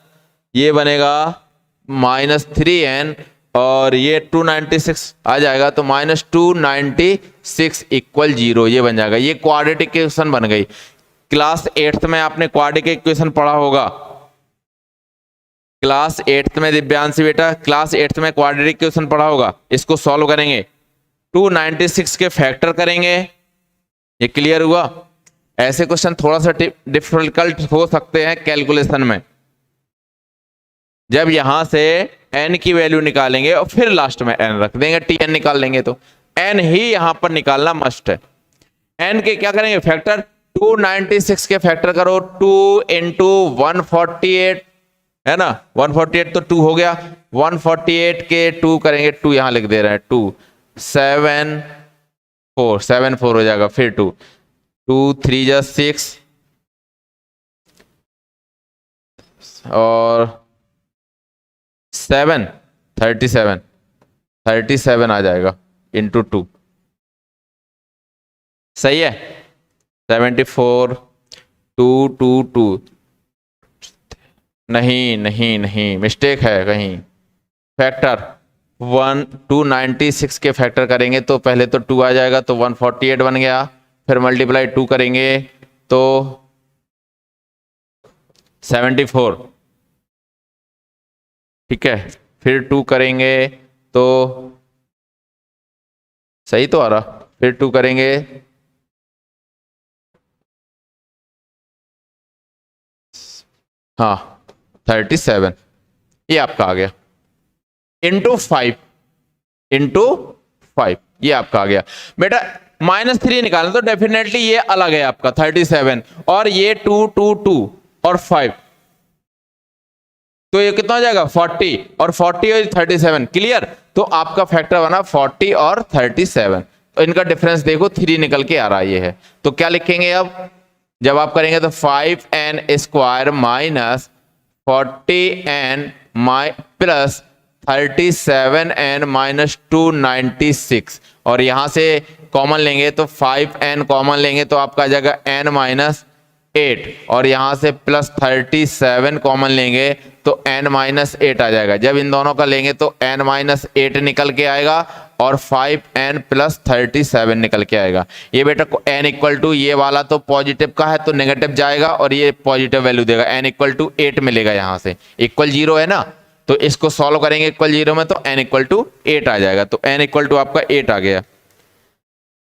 ये बनेगा -3n और ये 296 आ जाएगा तो -296 इक्वल 0, ये बन जाएगा। ये क्वाड्रेटिक इक्वेशन बन गई। क्लास 8th में आपने क्वाड्रेटिक इक्वेशन पढ़ा होगा, क्लास 8th में दिव्यांशी बेटा, क्लास 8th में क्वाड्रेटिक इक्वेशन पढ़ा होगा। इसको सॉल्व करेंगे 296 के फैक्टर करेंगे, ये क्लियर हुआ। ऐसे क्वेश्चन थोड़ा सा डिफिकल्ट हो सकते हैं कैलकुलेशन में, जब यहां से n की वैल्यू निकालेंगे और फिर लास्ट में n रख देंगे, tn निकाल लेंगे तो n ही यहां पर निकालना मस्ट है। n के क्या करेंगे फैक्टर, 296 के फैक्टर करो 2 इंटू 148 है ना, 148 तो 2 हो गया, 148 के 2 करेंगे, 2 यहां लिख दे रहे हैं 2 7 4, 7 4 हो जाएगा, फिर 2, 2 3 जा 6 और 7 37, 37 आ जाएगा इंटू 2, सही है। 74 2 2 2, नहीं नहीं नहीं, मिस्टेक है कहीं, फैक्टर 296 के फैक्टर करेंगे तो पहले तो 2 आ जाएगा, तो 148 बन गया, फिर मल्टीप्लाई 2 करेंगे तो 74, ठीक है, फिर 2 करेंगे तो सही तो आ रहा, फिर 2 करेंगे हाँ 37, ये आपका आ गया, इंटू 5, इंटू 5, ये आपका आ गया। बेटा -3 निकालना तो डेफिनेटली ये अलग है आपका 37, और ये 2 2 2 और 5, तो ये कितना हो जाएगा 40, और 40 और 37, क्लियर। तो आपका फैक्टर बना 40 और 37, तो इनका डिफरेंस देखो 3 निकल के आ रहा है, ये है। तो क्या लिखेंगे अब, जब आप करेंगे तो 5n square minus 40n plus 37n minus 296, और यहां से कॉमन लेंगे तो 5n कॉमन लेंगे तो आपका आ जाएगा n माइनस 8, और यहां से प्लस 37 कॉमन लेंगे तो n माइनस 8 आ जाएगा। जब इन दोनों का लेंगे तो n माइनस 8 निकल के आएगा और 5n प्लस 37 निकल के आएगा। ये बेटा n इक्वल टू, ये वाला तो पॉजिटिव का है तो नेगेटिव जाएगा और ये पॉजिटिव वैल्यू देगा, n इक्वल टू 8 मिलेगा, यहां से इक्वल 0 है ना, तो इसको सॉल्व करेंगे इक्वल 0 में तो n इक्वल टू 8 आ जाएगा, तो n इक्वल टू आपका 8 आ गया।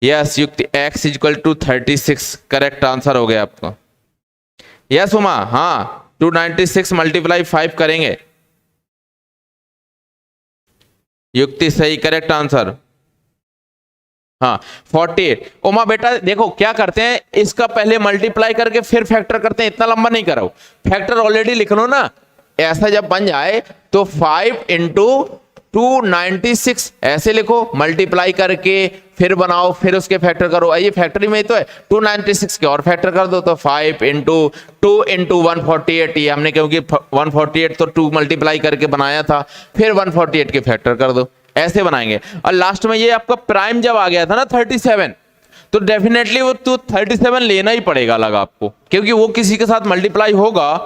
Yes Yukti, x equal to 36 correct answer हो गया आपका। यस उमा, हाँ 296 मल्टीप्लाई 5 करेंगे, युक्ति सही, करेक्ट आंसर। हाँ 48। उमा बेटा देखो क्या करते हैं, इसका पहले मल्टीप्लाई करके फिर फैक्टर करते हैं, इतना लंबा नहीं करो, फैक्टर ऑलरेडी लिख लो ना। ऐसा जब बन जाए तो 5 इंटू 296 ऐसे लिखो, मल्टीप्लाई करके फिर बनाओ, फिर उसके फैक्टर करो, ये फैक्टरी में ही तो है, 296 के और फैक्टर कर दो तो 5 इंटू 2 इंटू 148, ये हमने क्योंकि 148 तो 2 मल्टीप्लाई करके बनाया था, फिर 148 के फैक्टर कर दो, ऐसे बनाएंगे। और लास्ट में ये आपका प्राइम जब आ गया था ना 37, तो डेफिनेटली वो तो 37 लेना ही पड़ेगा अलग आपको, क्योंकि वो किसी के साथ मल्टीप्लाई होगा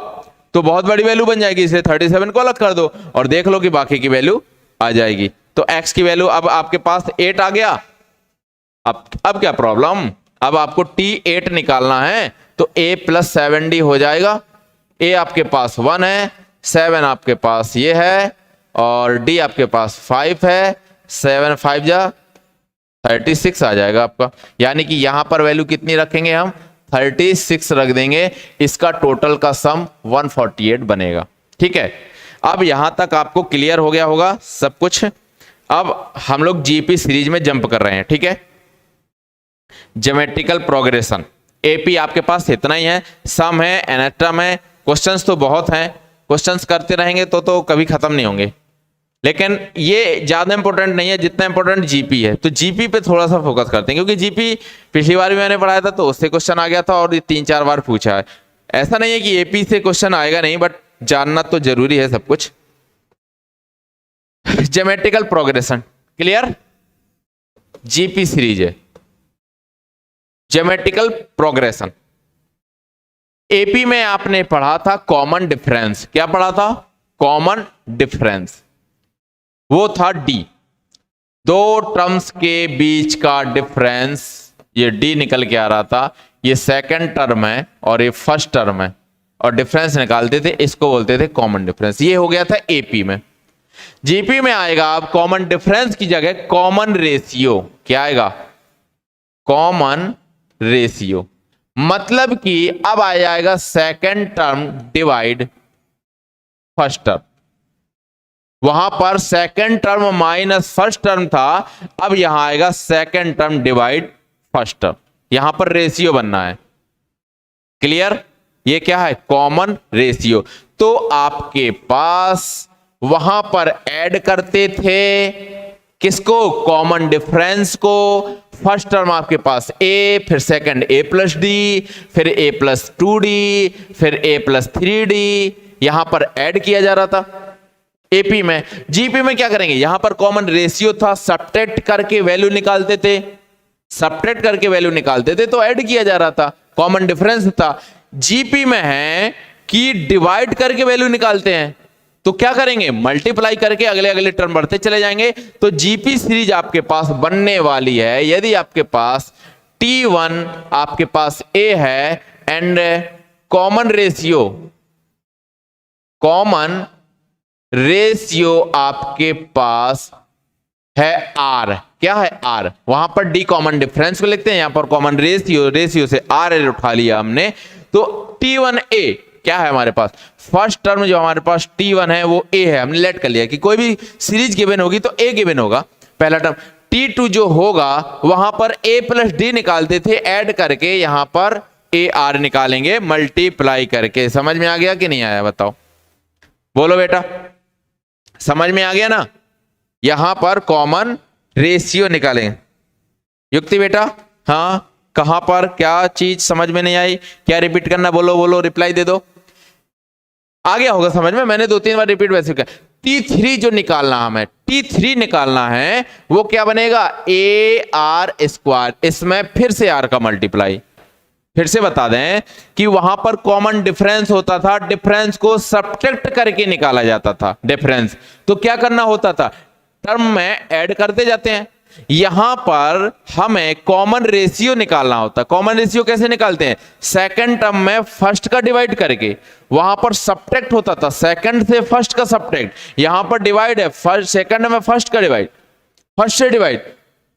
तो बहुत बड़ी वैल्यू बन जाएगी, इसलिए 37 को अलग कर दो और देख लो कि बाकी की वैल्यू आ जाएगी। तो x की वैल्यू अब आपके पास 8 आ गया। अब क्या प्रॉब्लम, अब आपको t8 निकालना है तो a प्लस 7d हो जाएगा। a आपके पास 1 है, 7 आपके पास ये है और d आपके पास 5 है, 7 5 जा 36 आ जाएगा आपका। यानी कि यहां पर वैल्यू कितनी रखेंगे हम, 36 रख देंगे, इसका टोटल का सम 148 बनेगा। ठीक है, अब यहां तक आपको क्लियर हो गया होगा सब कुछ। अब हम लोग जीपी सीरीज में जंप कर रहे हैं। ठीक है, ज्योमेट्रिकल प्रोग्रेशन, एपी आपके पास इतना ही है, सम है, एनाटम है, क्वेश्चंस तो बहुत हैं, क्वेश्चंस करते रहेंगे तो कभी खत्म नहीं होंगे, लेकिन ये ज्यादा इंपॉर्टेंट नहीं है जितना इंपॉर्टेंट जीपी है। तो जीपी पे थोड़ा सा फोकस करते हैं, क्योंकि जीपी पिछली बार भी मैंने पढ़ाया था तो उससे क्वेश्चन आ गया था और 3-4 बार पूछा है। ऐसा नहीं है कि एपी से क्वेश्चन आएगा नहीं, बट जानना तो जरूरी है सब कुछ। Geometrical progression clear, GP series है ज्योमेट्रिकल प्रोग्रेशन। एपी में आपने पढ़ा था कॉमन डिफरेंस, क्या पढ़ा था, कॉमन डिफरेंस, वो था डी, दो टर्म्स के बीच का डिफरेंस, ये डी निकल के आ रहा था, ये सेकंड टर्म है और ये फर्स्ट टर्म है और डिफरेंस निकालते थे, इसको बोलते थे कॉमन डिफरेंस। ये हो गया था एपी में। जीपी में आएगा अब कॉमन डिफरेंस की जगह कॉमन रेशियो, क्या आएगा, कॉमन रेशियो, मतलब कि अब आ जाएगा second term divide first term. वहां पर second term minus first term था, अब यहां आएगा second term divide first term, यहां पर रेशियो बनना है। क्लियर, ये क्या है, कॉमन रेशियो। तो आपके पास वहां पर ऐड करते थे किसको? कॉमन डिफरेंस को। फर्स्ट टर्म आपके पास a, फिर सेकंड a प्लस डी, फिर a प्लस 2d, फिर a प्लस 3d, यहां पर ऐड किया जा रहा था एपी में। जीपी में क्या करेंगे? यहां पर कॉमन रेशियो था, सब्ट्रैक्ट करके वैल्यू निकालते थे, सब्ट्रैक्ट करके वैल्यू निकालते थे तो ऐड किया जा रहा था, कॉमन डिफरेंस था। जीपी में है कि डिवाइड करके वैल्यू निकालते हैं, तो क्या करेंगे? मल्टीप्लाई करके अगले अगले टर्म बढ़ते चले जाएंगे। तो जीपी सीरीज आपके पास बनने वाली है यदि आपके पास T1 आपके पास A है एंड कॉमन रेशियो आपके पास है R। क्या है? R। वहां पर D कॉमन डिफरेंस को लिखते हैं, यहां पर कॉमन रेशियो से R उठा लिया हमने। तो T1A क्या है हमारे पास? फर्स्ट टर्म जो हमारे पास T1 है वो A है, हमने लेट कर लिया कि कोई भी सीरीज गिवन होगी तो A गिवन होगा पहला टर्म। T2 जो होगा वहां पर A प्लस D निकालते थे ऐड करके, यहां पर AR निकालेंगे मल्टीप्लाई करके। समझ में आ गया कि नहीं आया? बताओ, बोलो बेटा, समझ में आ गया ना? यहां पर कॉमन रेशियो निकालेंगे। युक्ति बेटा, हाँ, कहां पर क्या चीज समझ में नहीं आई? क्या रिपीट करना? बोलो बोलो, रिप्लाई दे दो। आ गया होगा समझ में, मैंने 2-3 बार रिपीट वैसे किया। T3 जो निकालना हमें, T3 निकालना है वो क्या बनेगा? AR²। इसमें फिर से R का मल्टीप्लाई। फिर से बता दें कि वहां पर कॉमन डिफरेंस होता था, डिफरेंस को सब्ट्रैक्ट करके निकाला जाता था डिफरेंस। तो क्या करना होता था? टर्म में ऐड करते जाते हैं। यहां पर हमें कॉमन रेशियो निकालना होता है। कॉमन रेशियो कैसे निकालते हैं? सेकंड टर्म में फर्स्ट का डिवाइड करके। वहां पर सब्ट्रैक्ट होता था, सेकंड से फर्स्ट का सब्ट्रैक्ट। यहां पर डिवाइड है, फर्स्ट सेकंड में फर्स्ट का डिवाइड, फर्स्ट से डिवाइड।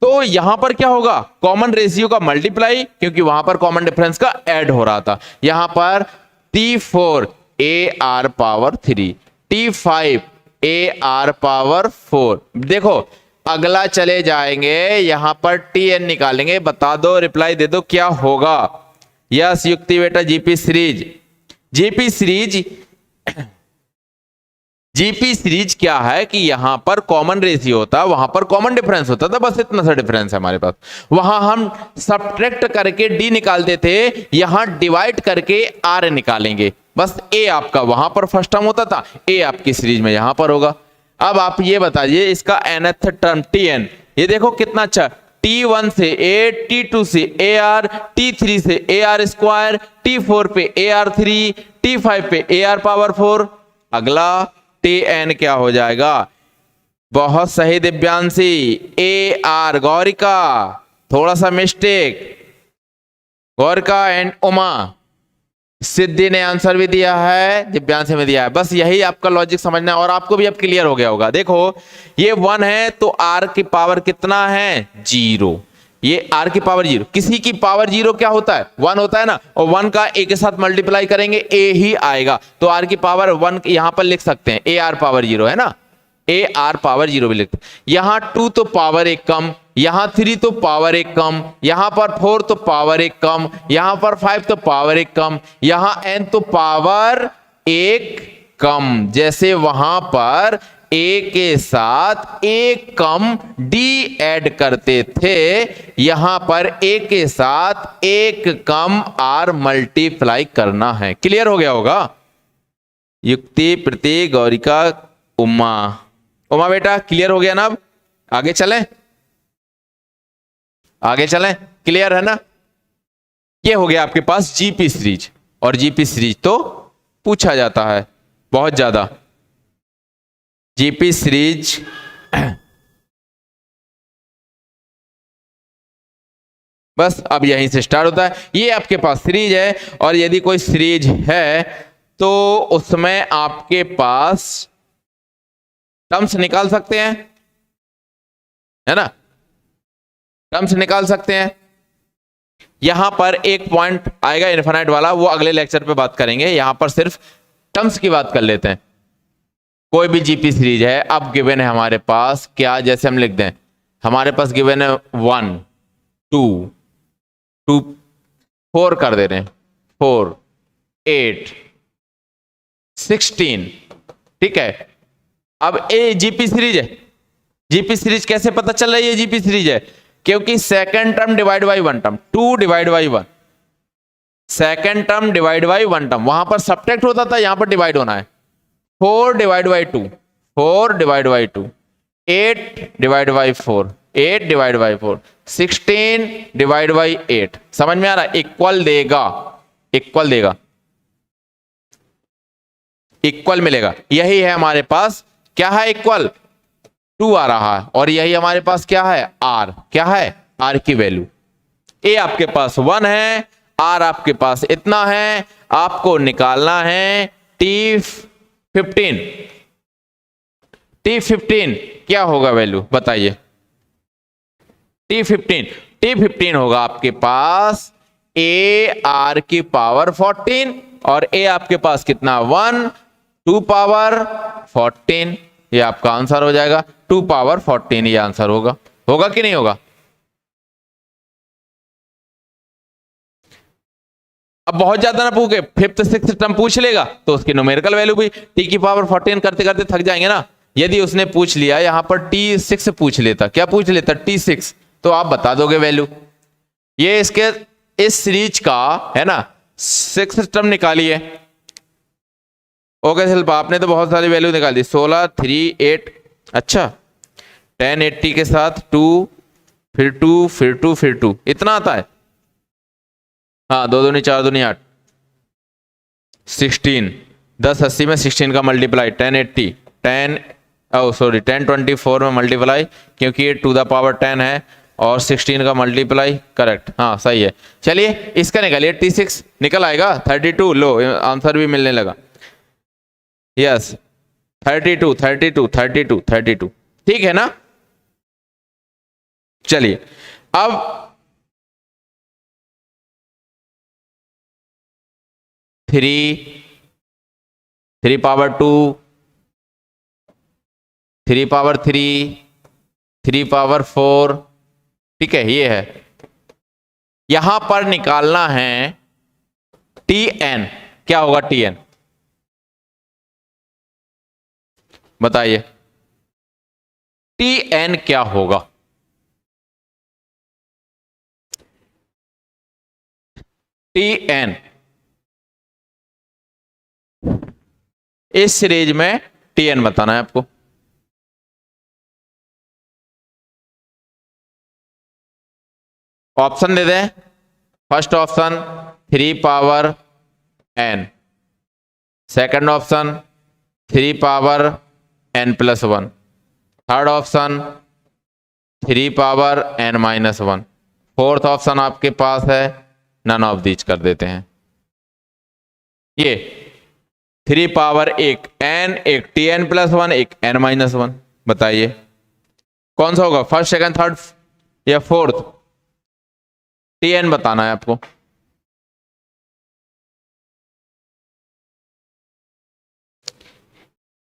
तो यहां पर क्या होगा? कॉमन रेशियो का मल्टीप्लाई, क्योंकि वहां पर कॉमन डिफरेंस का ऐड हो रहा था। यहां पर T4 AR⁻3, T5 AR⁻4। देखो अगला चले जाएंगे, यहां पर Tn निकालेंगे। बता दो, रिप्लाई दे दो, क्या होगा? यस युक्ति बेटा, जीपी सीरीज क्या है कि यहां पर कॉमन रेशियो होता, वहां पर कॉमन डिफरेंस होता था, बस इतना सा डिफरेंस है हमारे पास। वहां हम सब्ट्रैक्ट करके D निकालते थे, यहां डिवाइड करके R निकालेंगे। बस A आपका वहां पर फर्स्ट टर्म होता था, A आपकी सीरीज में यहां पर होगा। अब आप ये बताइए इसका nth टर्म Tn, ये देखो कितना अच्छा। T1 से A, T2 से AR, T3 से AR², T4 पे AR3, T5 पे AR⁻4। अगला Tn क्या हो जाएगा? बहुत सही दिव्यांशी, AR। गौरिका थोड़ा सा मिस्टेक, गौरिका एंड उमा। सिद्धि ने आंसर भी दिया है, दिव्यांशी में दिया है। बस यही आपका लॉजिक समझना है और आपको भी अब क्लियर हो गया होगा। देखो ये 1 है तो R की पावर कितना है? 0। ये R की पावर 0, किसी की पावर 0 क्या होता है? 1 होता है ना, और 1 का A के साथ मल्टीप्लाई करेंगे A ही आएगा। तो R की पावर 1 यहां पर लिख सकते हैं, AR⁻0 है ना, AR⁻0 भी लिखते हैं। यहां 2 तो पावर 1 कम, यहां 3 तो पावर 1 कम, यहां पर 4 तो पावर 1 कम, यहां पर 5 तो पावर 1 कम, यहां n तो पावर 1 कम। जैसे वहां पर A के साथ 1 कम D ऐड करते थे, यहां पर A के साथ 1 कम R मल्टीप्लाई करना है। क्लियर हो गया होगा? युक्ति, प्रति, गौरिका, उमा बेटा क्लियर हो गया ना? अब आगे चलें, आगे चलें, क्लियर है ना? ये हो गया आपके पास जीपी सीरीज। और जीपी सीरीज तो पूछा जाता है बहुत ज्यादा। जीपी सीरीज बस अब यहीं से स्टार्ट होता है। ये आपके पास सीरीज है, और यदि कोई सीरीज है तो उसमें आपके पास टर्म्स निकाल सकते हैं, है ना, टर्म्स निकाल सकते हैं। यहां पर एक पॉइंट आएगा इनफिनाइट वाला, वो अगले लेक्चर पे बात करेंगे। यहां पर सिर्फ टर्म्स की बात कर लेते हैं। कोई भी जीपी सीरीज है, अब गिवन है हमारे पास क्या, जैसे हम लिख दें हमारे पास गिवन है 1 2 2 4 कर दे रहे हैं, 4 8 16, ठीक है। अब ए जीपी सीरीज है, जीपी सीरीज कैसे पता चल रही है जीपी सीरीज है? क्योंकि second term divide by one term, 2 divide by 1, second term divide by one term, वहां पर सब्ट्रैक्ट होता था, यहां पर डिवाइड होना है। 4 divide by 2, 4 divide by 2, 8 divide by 4, 8 divide by 4, 16 divide by 8। समझ में आ रहा है? इक्वल देगा, इक्वल देगा, इक्वल मिलेगा। यही है हमारे पास, क्या है? इक्वल 2 आ रहा है, और यही हमारे पास क्या है? आर। क्या है? आर की वैल्यू। ए आपके पास 1 है, आर आपके पास इतना है, आपको निकालना है T15। T15 क्या होगा वैल्यू बताइए? T15 होगा आपके पास ए आर की पावर 14, और ए आपके पास कितना? 1, 2 पावर 14, ये आपका आंसर हो जाएगा। 2 पावर 14 ये आंसर होगा। होगा कि नहीं होगा? अब बहुत ज्यादा ना पूछे, 5th 6th टर्म पूछ लेगा तो उसकी न्यूमेरिकल वैल्यू भी टी की पावर 14 करते करते थक जाएंगे ना। यदि उसने पूछ लिया यहां पर T6 पूछ लेता, क्या पूछ लेता? T6, तो आप बता दोगे वैल्यू। ये इसके इस सीरीज का है ना 6th टर्म निकालिए। ओके शिल्पा, आपने तो बहुत सारी वैल्यू निकाल दी। 16, 3, 8, अच्छा 10 80 के साथ 2, फिर 2, फिर 2, फिर 2, इतना आता है। हाँ, 2 दूनी 4 दूनी 8, 16, 10 80 में 16 का मल्टीप्लाई, 10 80, 10 24 में मल्टीप्लाई, क्योंकि ये टू द पावर 10 है, और 16 का मल्टीप्लाई, करेक्ट, हाँ सही है। चलिए इसका निकालिए, T6 निकल आएगा 32। लो आंसर भी मिलने लगा। यस 32 32 32 32, ठीक है ना। चलिए अब 3 पावर 2, 3 पावर 3, 3 पावर 4, ठीक है ये है। यहां पर निकालना है Tn। क्या होगा Tn बताइए? Tn क्या होगा? Tn इस सीरीज में Tn बताना है आपको। ऑप्शन दे दें। First option 3 power n, second option 3 power n+1, third option 3 power n-1, fourth option आपके पास है नन ऑफ दीज कर देते हैं। ये 3 पावर एक n, एक Tn+1, एक n-1, बताइए कौन सा होगा? फर्स्ट, सेकंड, थर्ड या फोर्थ? Tn बताना है आपको।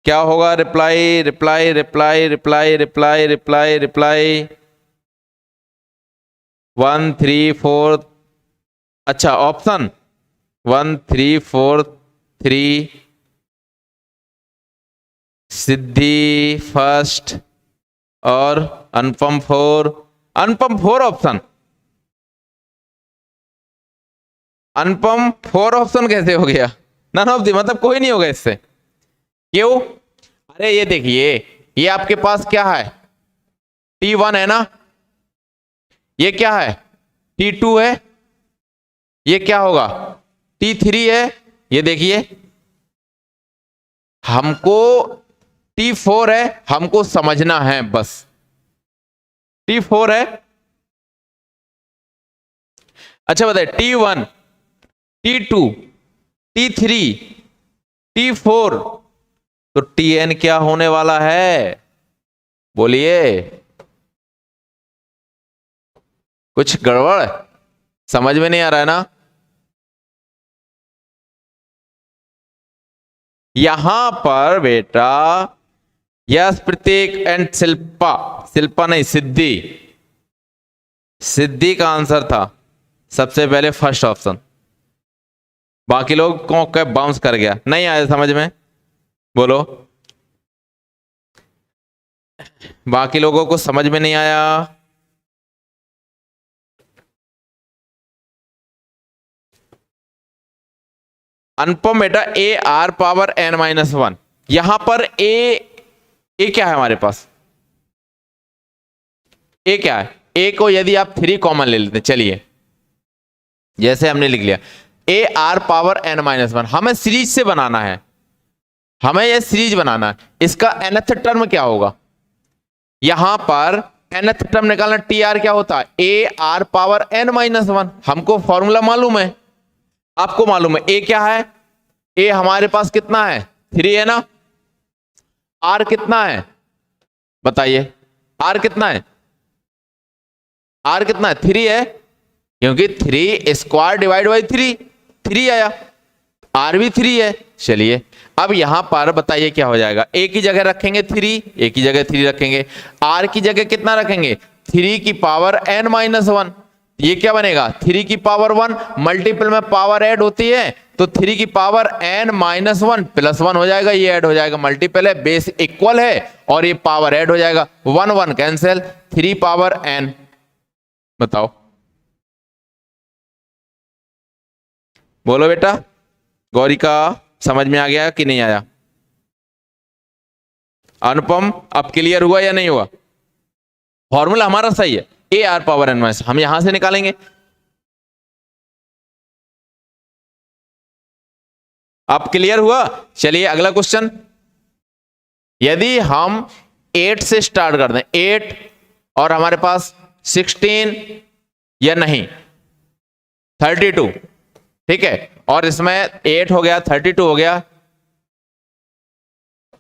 क्या होगा? Reply reply reply reply reply reply reply 1 3 4, अच्छा ऑप्शन 1 3 4 3, सिद्धि फर्स्ट, और अनुपम 4, अनुपम 4 ऑप्शन। अनुपम 4 ऑप्शन कैसे हो गया? नन ऑफ दी मतलब कोई नहीं होगा इससे। क्यों? अरे ये देखिए, ये आपके पास क्या है? T1 है ना, ये क्या है? T2 है, ये क्या होगा? T3 है। ये देखिए हमको T4 है, हमको समझना है बस। T4 है। अच्छा बताइए T1, T2, T3, T4, तो Tn क्या होने वाला है? बोलिए, कुछ गड़बड़ समझ में नहीं आ रहा है ना? यहां पर बेटा यस प्रतीक एंड शिल्पा, शिल्पा नहीं सिद्धि, सिद्धि का आंसर था सबसे पहले फर्स्ट ऑप्शन। बाकी लोग को कैब बाउंस कर गया, नहीं आया समझ में? बोलो बाकी लोगों को समझ में नहीं आया? अनुपम बेटा a r power n minus one, यहां पर ए क्या है हमारे पास? ए क्या है? ए को यदि आप 3 कॉमन ले लेते, चलिए जैसे हमने लिख लिया a r power n minus one, हमें सीरीज से बनाना है, हमें यह सीरीज बनाना है। इसका nth टर्म क्या होगा? यहां पर nth टर्म निकालना, टी आर क्या होता है? A r power n minus one. हमको फॉर्मूला मालूम है, आपको मालूम है ए क्या है? ए हमारे पास कितना है? 3 है ना। आर कितना है बताइए? आर कितना है? आर कितना है? 3 है, क्योंकि 3 स्क्वायर डिवाइड बाई 3 आया, आर भी 3 है। चलिए अब यहां पर बताइए क्या हो जाएगा? ए की जगह रखेंगे 3, ए की जगह 3 रखेंगे, आर की जगह कितना रखेंगे? 3 की पावर n माइनस वन। ये क्या बनेगा? 3 की पावर 1, मल्टीपल में पावर ऐड होती है तो 3 की power n minus one plus 1 हो जाएगा, ये ऐड हो जाएगा, मल्टीपल है, बेस इक्वल है और ये पावर ऐड हो जाएगा, 1 1 कैंसिल, 3 पावर n। बताओ, बोलो बेटा, गौरी का समझ में आ गया कि नहीं आया? अनुपम अब क्लियर हुआ या नहीं हुआ? फॉर्मूला हमारा सही है, a r power n minus, हम यहां से निकालेंगे। अब क्लियर हुआ? चलिए अगला क्वेश्चन, यदि हम 8 से स्टार्ट कर दें, 8 और हमारे पास 16 या नहीं 32, ठीक है, और इसमें 8 हो गया, 32 हो गया,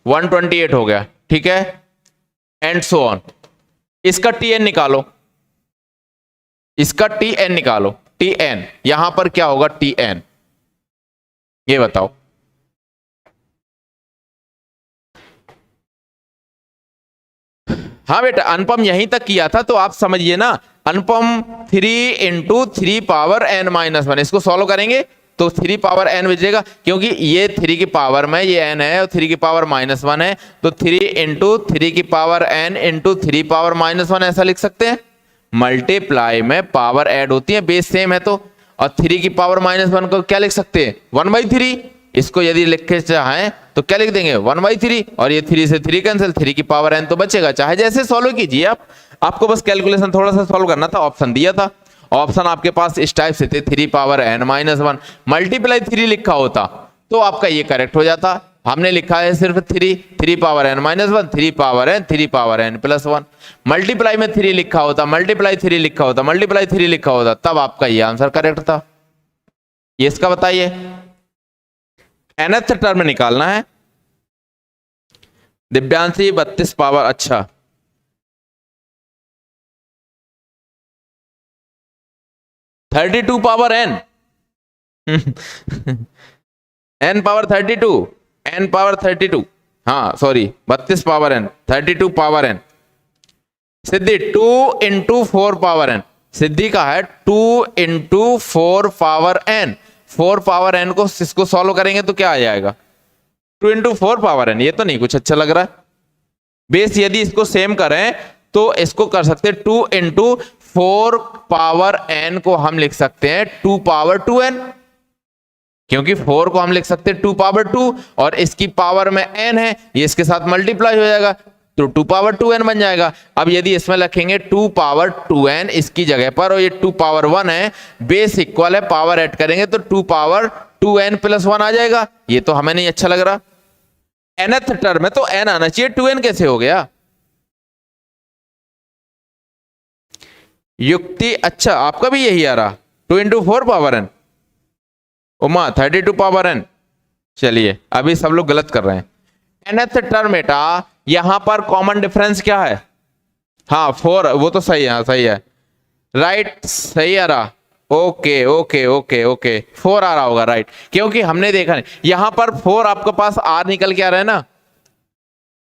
128 हो गया, ठीक है, एंड सो ऑन। इसका टीएन निकालो, इसका टीएन निकालो, टीएन यहां पर क्या होगा? टीएन ये बताओ। हाँ बेटा, अनुपम यहीं तक किया था तो आप समझिए ना, अनुपम 3 into 3 power n minus one, इसको सॉल्व करेंगे तो 3 पावर n बचेगा, क्योंकि ये 3 की पावर में ये n है और 3 की पावर माइनस वन है, तो 3 इंटू 3 की power n into 3 power minus one ऐसा लिख सकते हैं। मल्टीप्लाई में पावर ऐड होती है, बेस सेम है तो, और 3 की पावर माइनस वन को क्या लिख सकते हैं? 1/3। इसको यदि लिखना चाहें तो क्या लिख देंगे? 1/3, और ये 3 से 3 कैंसिल, 3 की पावर n तो बचेगा। चाहे जैसे सॉल्व कीजिए आप, आपको बस कैलकुलेशन थोड़ा सा सॉल्व करना था, ऑप्शन दिया था, ऑप्शन आपके पास इस टाइप से थे, 3 power n minus one, multiply 3 लिखा होता तो आपका ये करेक्ट हो जाता। हमने लिखा है सिर्फ 3 power n minus one, 3 power n, 3 power n plus one, multiply में 3 लिखा होता, मल्टीप्लाई 3 लिखा होता, मल्टीप्लाई 3 लिखा होता, तब आपका ये आंसर करेक्ट था। ये इसका बताइए, nth टर्म निकालना है। दिव्यांशी 32 पावर, अच्छा 32 power n n power 32, n power 32, हाँ sorry 32 power n, 32 power n। सिद्धि 2 इंटू 4 पावर n, सिद्धि का है 2 into 4 power n, 4 power n को इसको सॉल्व करेंगे तो क्या आ जाएगा? 2 इंटू 4 पावर n। ये तो नहीं कुछ अच्छा लग रहा है। बेस यदि इसको सेम करें तो इसको कर सकते हैं 2 इंटू 4 पावर n को हम लिख सकते हैं 2 पावर 2n, क्योंकि 4 को हम लिख सकते हैं 2 पावर 2 और इसकी पावर में n है, ये इसके साथ मल्टीप्लाई हो जाएगा तो 2 पावर 2n बन जाएगा। अब यदि इसमें लिखेंगे 2 पावर 2n इसकी जगह पर, और ये 2 पावर 1 है, बेस इक्वल है, पावर ऐड करेंगे तो 2 पावर 2n प्लस 1 आ जाएगा। ये तो हमें नहीं अच्छा लग रहा। nth टर्म में तो n आना चाहिए, 2n कैसे हो गया? युक्ति, अच्छा आपका भी यही आ रहा, 2 into 4 power n, Uma 32 power n। चलिए अभी सब लोग गलत कर रहे हैं। nth टर्म बेटा यहां पर कॉमन डिफरेंस क्या है? हाँ 4, वो तो सही है, हाँ सही है, राइट सही आ रहा, ओके ओके ओके ओके 4 आ रहा होगा, राइट, क्योंकि हमने देखा नहीं यहां पर 4 आपके पास r निकल के आ रहा है ना।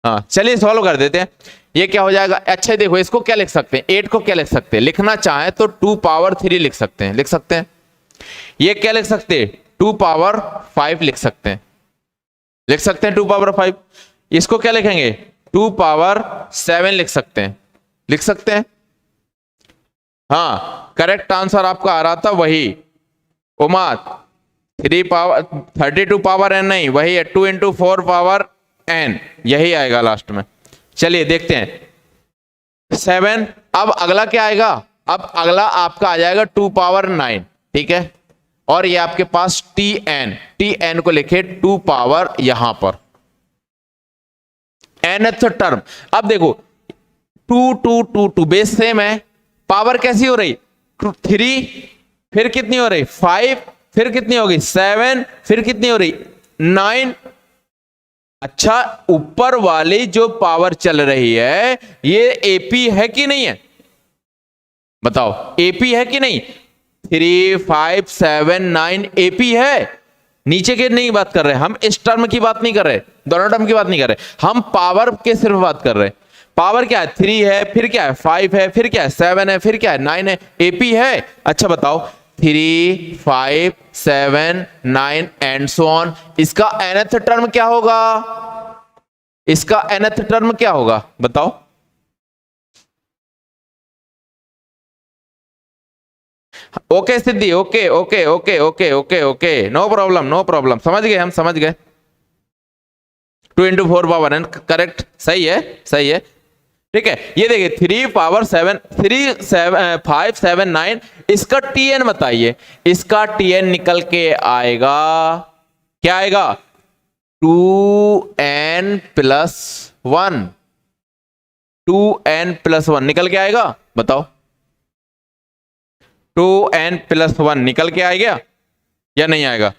हाँ चलिए सॉल्व कर देते हैं। ये क्या हो जाएगा? अच्छा देखो, इसको क्या लिख सकते हैं? 8 को क्या लिख सकते हैं? लिखना चाहे तो 2 पावर 3 लिख सकते हैं, लिख सकते हैं। ये क्या लिख सकते हैं? 2 पावर 5 लिख सकते हैं, लिख सकते हैं 2 पावर 5। इसको क्या लिखेंगे? 2⁻7 लिख सकते हैं, लिख सकते हैं। हाँ, करेक्ट आंसर आपका आ रहा था वही उमा, 32⁻n नहीं, वही है 2 × 4⁻n, यही आएगा लास्ट में। चलिए देखते हैं 7। अब अगला क्या आएगा? अब अगला आपका आ जाएगा 2⁻9, ठीक है। और ये आपके पास tn को लिखे 2 पावर यहां पर nth टर्म। अब देखो 2 2 2 2 बेस सेम है, पावर कैसी हो रही? 3, फिर कितनी हो रही? 5, फिर कितनी होगी? 7, फिर कितनी हो रही? 9। अच्छा, ऊपर वाली जो पावर चल रही है ये एपी है कि नहीं है? बताओ, एपी है कि नहीं? 3 5 7 9 एपी है। नीचे के नहीं बात कर रहे हम, इस टर्म की बात नहीं कर रहे, दोनों टर्म की बात नहीं कर रहे, हम पावर के सिर्फ बात कर रहे। पावर क्या है? 3 है, फिर क्या है? 5 है, फिर क्या है? 7 है, फिर क्या है? 9 है। एपी है। अच्छा बताओ, 3 5 7 9 एंड सो ऑन। इसका nth टर्म क्या होगा? इसका nth टर्म क्या होगा बताओ? Okay Siddhi, okay okay okay okay okay okay, no problem no problem, समझ गए, हम समझ गए। 2 × 4⁻n करेक्ट, सही है, सही है, ठीक है। ये देखिए 3 5 7 9, इसका tn बताइए। इसका tn निकल के आएगा, क्या आएगा? 2n+1, 2n+1 निकल के आएगा, बताओ। 2n+1 निकल के आएगा या नहीं आएगा?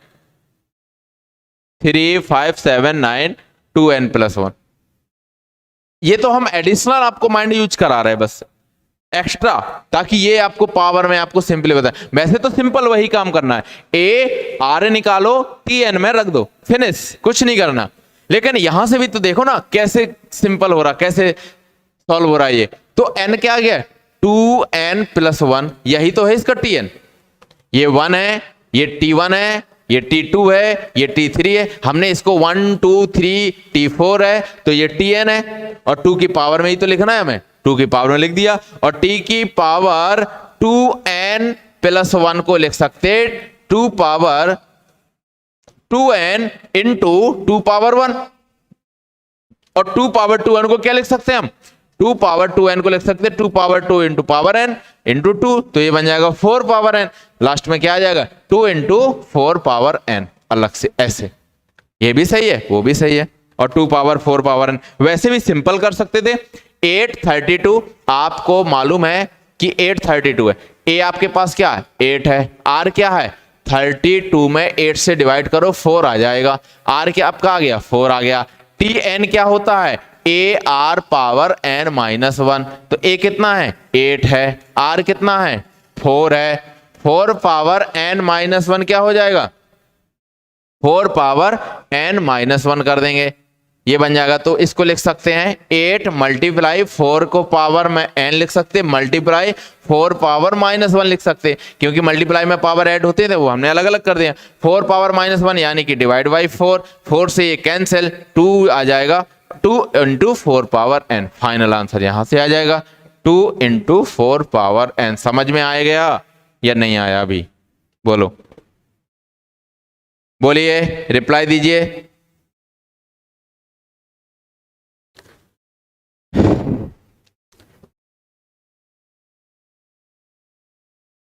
3 5 7 9 2n+1। ये तो हम एडिशनल आपको माइंड यूज करा रहे हैं बस, एक्स्ट्रा, ताकि ये आपको पावर में आपको सिंपली बताए। वैसे तो सिंपल वही काम करना है, ए आर निकालो, tn में रख दो, फिनिश, कुछ नहीं करना। लेकिन यहां से भी तो देखो ना कैसे सिंपल हो रहा, कैसे सॉल्व हो रहा है ये। तो n क्या आ गया? 2n+1, यही तो है इसका tn। ये 1 है, ये t1 है, ये t2 है, ये t3 है। हमने इसको 1 2 3 t4 है, तो ये tn है। और 2 की पावर में ही तो लिखना है हमें, 2 की पावर में लिख दिया। और t की पावर 2n+1 को लिख सकते 2 पावर 2n × 2 पावर 1। और 2 पावर 2n को क्या लिख सकते हैं हम? 2 पावर 2n को लिख सकते हैं 2 पावर 2 × पावर n × 2, तो ये बन जाएगा 4 पावर n। लास्ट में क्या आ जाएगा? 2 × 4 पावर n, अलग से ऐसे। ये भी सही है, वो भी सही है। और 2 पावर 4 पावर n वैसे भी सिंपल कर सकते थे। 832 आपको मालूम है कि 832 है। a आपके पास क्या है? 8 है। r क्या है? 32 में 8 से डिवाइड करो, 4 आ जाएगा। r क्या आपका आ गया? 4 आ गया। tn क्या होता है? ar power n-1। तो a कितना है? 8 है। r कितना है? 4 है। 4 पावर n-1 क्या हो जाएगा? 4 पावर n-1 कर देंगे, ये बन जाएगा। तो इसको लिख सकते हैं 8 × 4 को पावर में n लिख सकते हैं, मल्टीप्लाई 4 पावर -1 लिख सकते हैं, क्योंकि मल्टीप्लाई में पावर ऐड होते थे, वो हमने अलग अलग कर दिया। 4 पावर -1 यानी कि डिवाइड बाई 4, 4 से ये कैंसिल, 2 आ जाएगा, 2 × 4 पावर n। फाइनल आंसर यहां से आ जाएगा 2 × 4 पावर n। समझ में आ गया या नहीं आया? अभी बोलो, बोलिए, रिप्लाई दीजिए।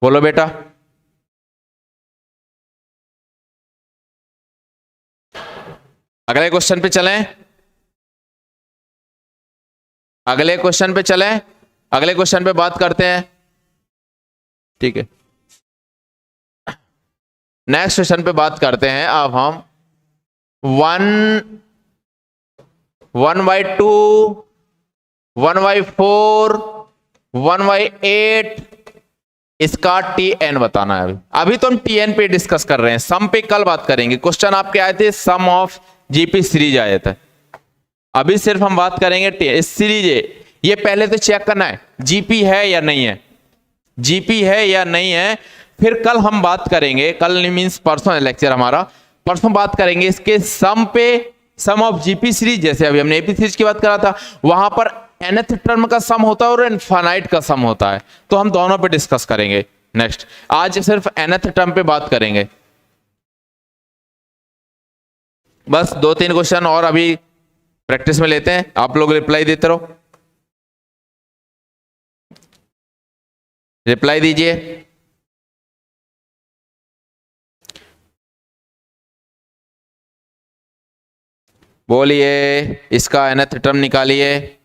बोलो बेटा। अगले क्वेश्चन पे चलें, अगले क्वेश्चन पे चलें, अगले क्वेश्चन पे बात करते हैं, ठीक है। नेक्स्ट क्वेश्चन पे बात करते हैं अब हम 1/2, 1/4, 1/8, इसका tn बताना है। अभी तो हम tn पे डिस्कस कर रहे हैं, सम पे कल बात करेंगे। क्वेश्चन आपके आए थे सम ऑफ जीपी सीरीज आए थे, अभी सिर्फ हम बात करेंगे इस सीरीज। ये पहले तो चेक करना है जीपी है या नहीं है, जीपी है या नहीं है। फिर कल हम बात करेंगे, कल मींस परसों है लेक्चर हमारा, परसों बात करेंगे इसके सम पे सम ऑफ जीपी सीरीज, जैसे अभी हमने एपी सीरीज की बात करा था, वहां पर nth टर्म का सम होता है और इनफाइनाइट का सम होता है, तो हम दोनों पे डिस्कस करेंगे नेक्स्ट। आज सिर्फ nth टर्म पे बात करेंगे। बस 2-3 क्वेश्चन और अभी प्रैक्टिस में लेते हैं, आप लोग रिप्लाई देते रहो, रिप्लाई दीजिए। बोलिए, इसका nth टर्म निकालिए,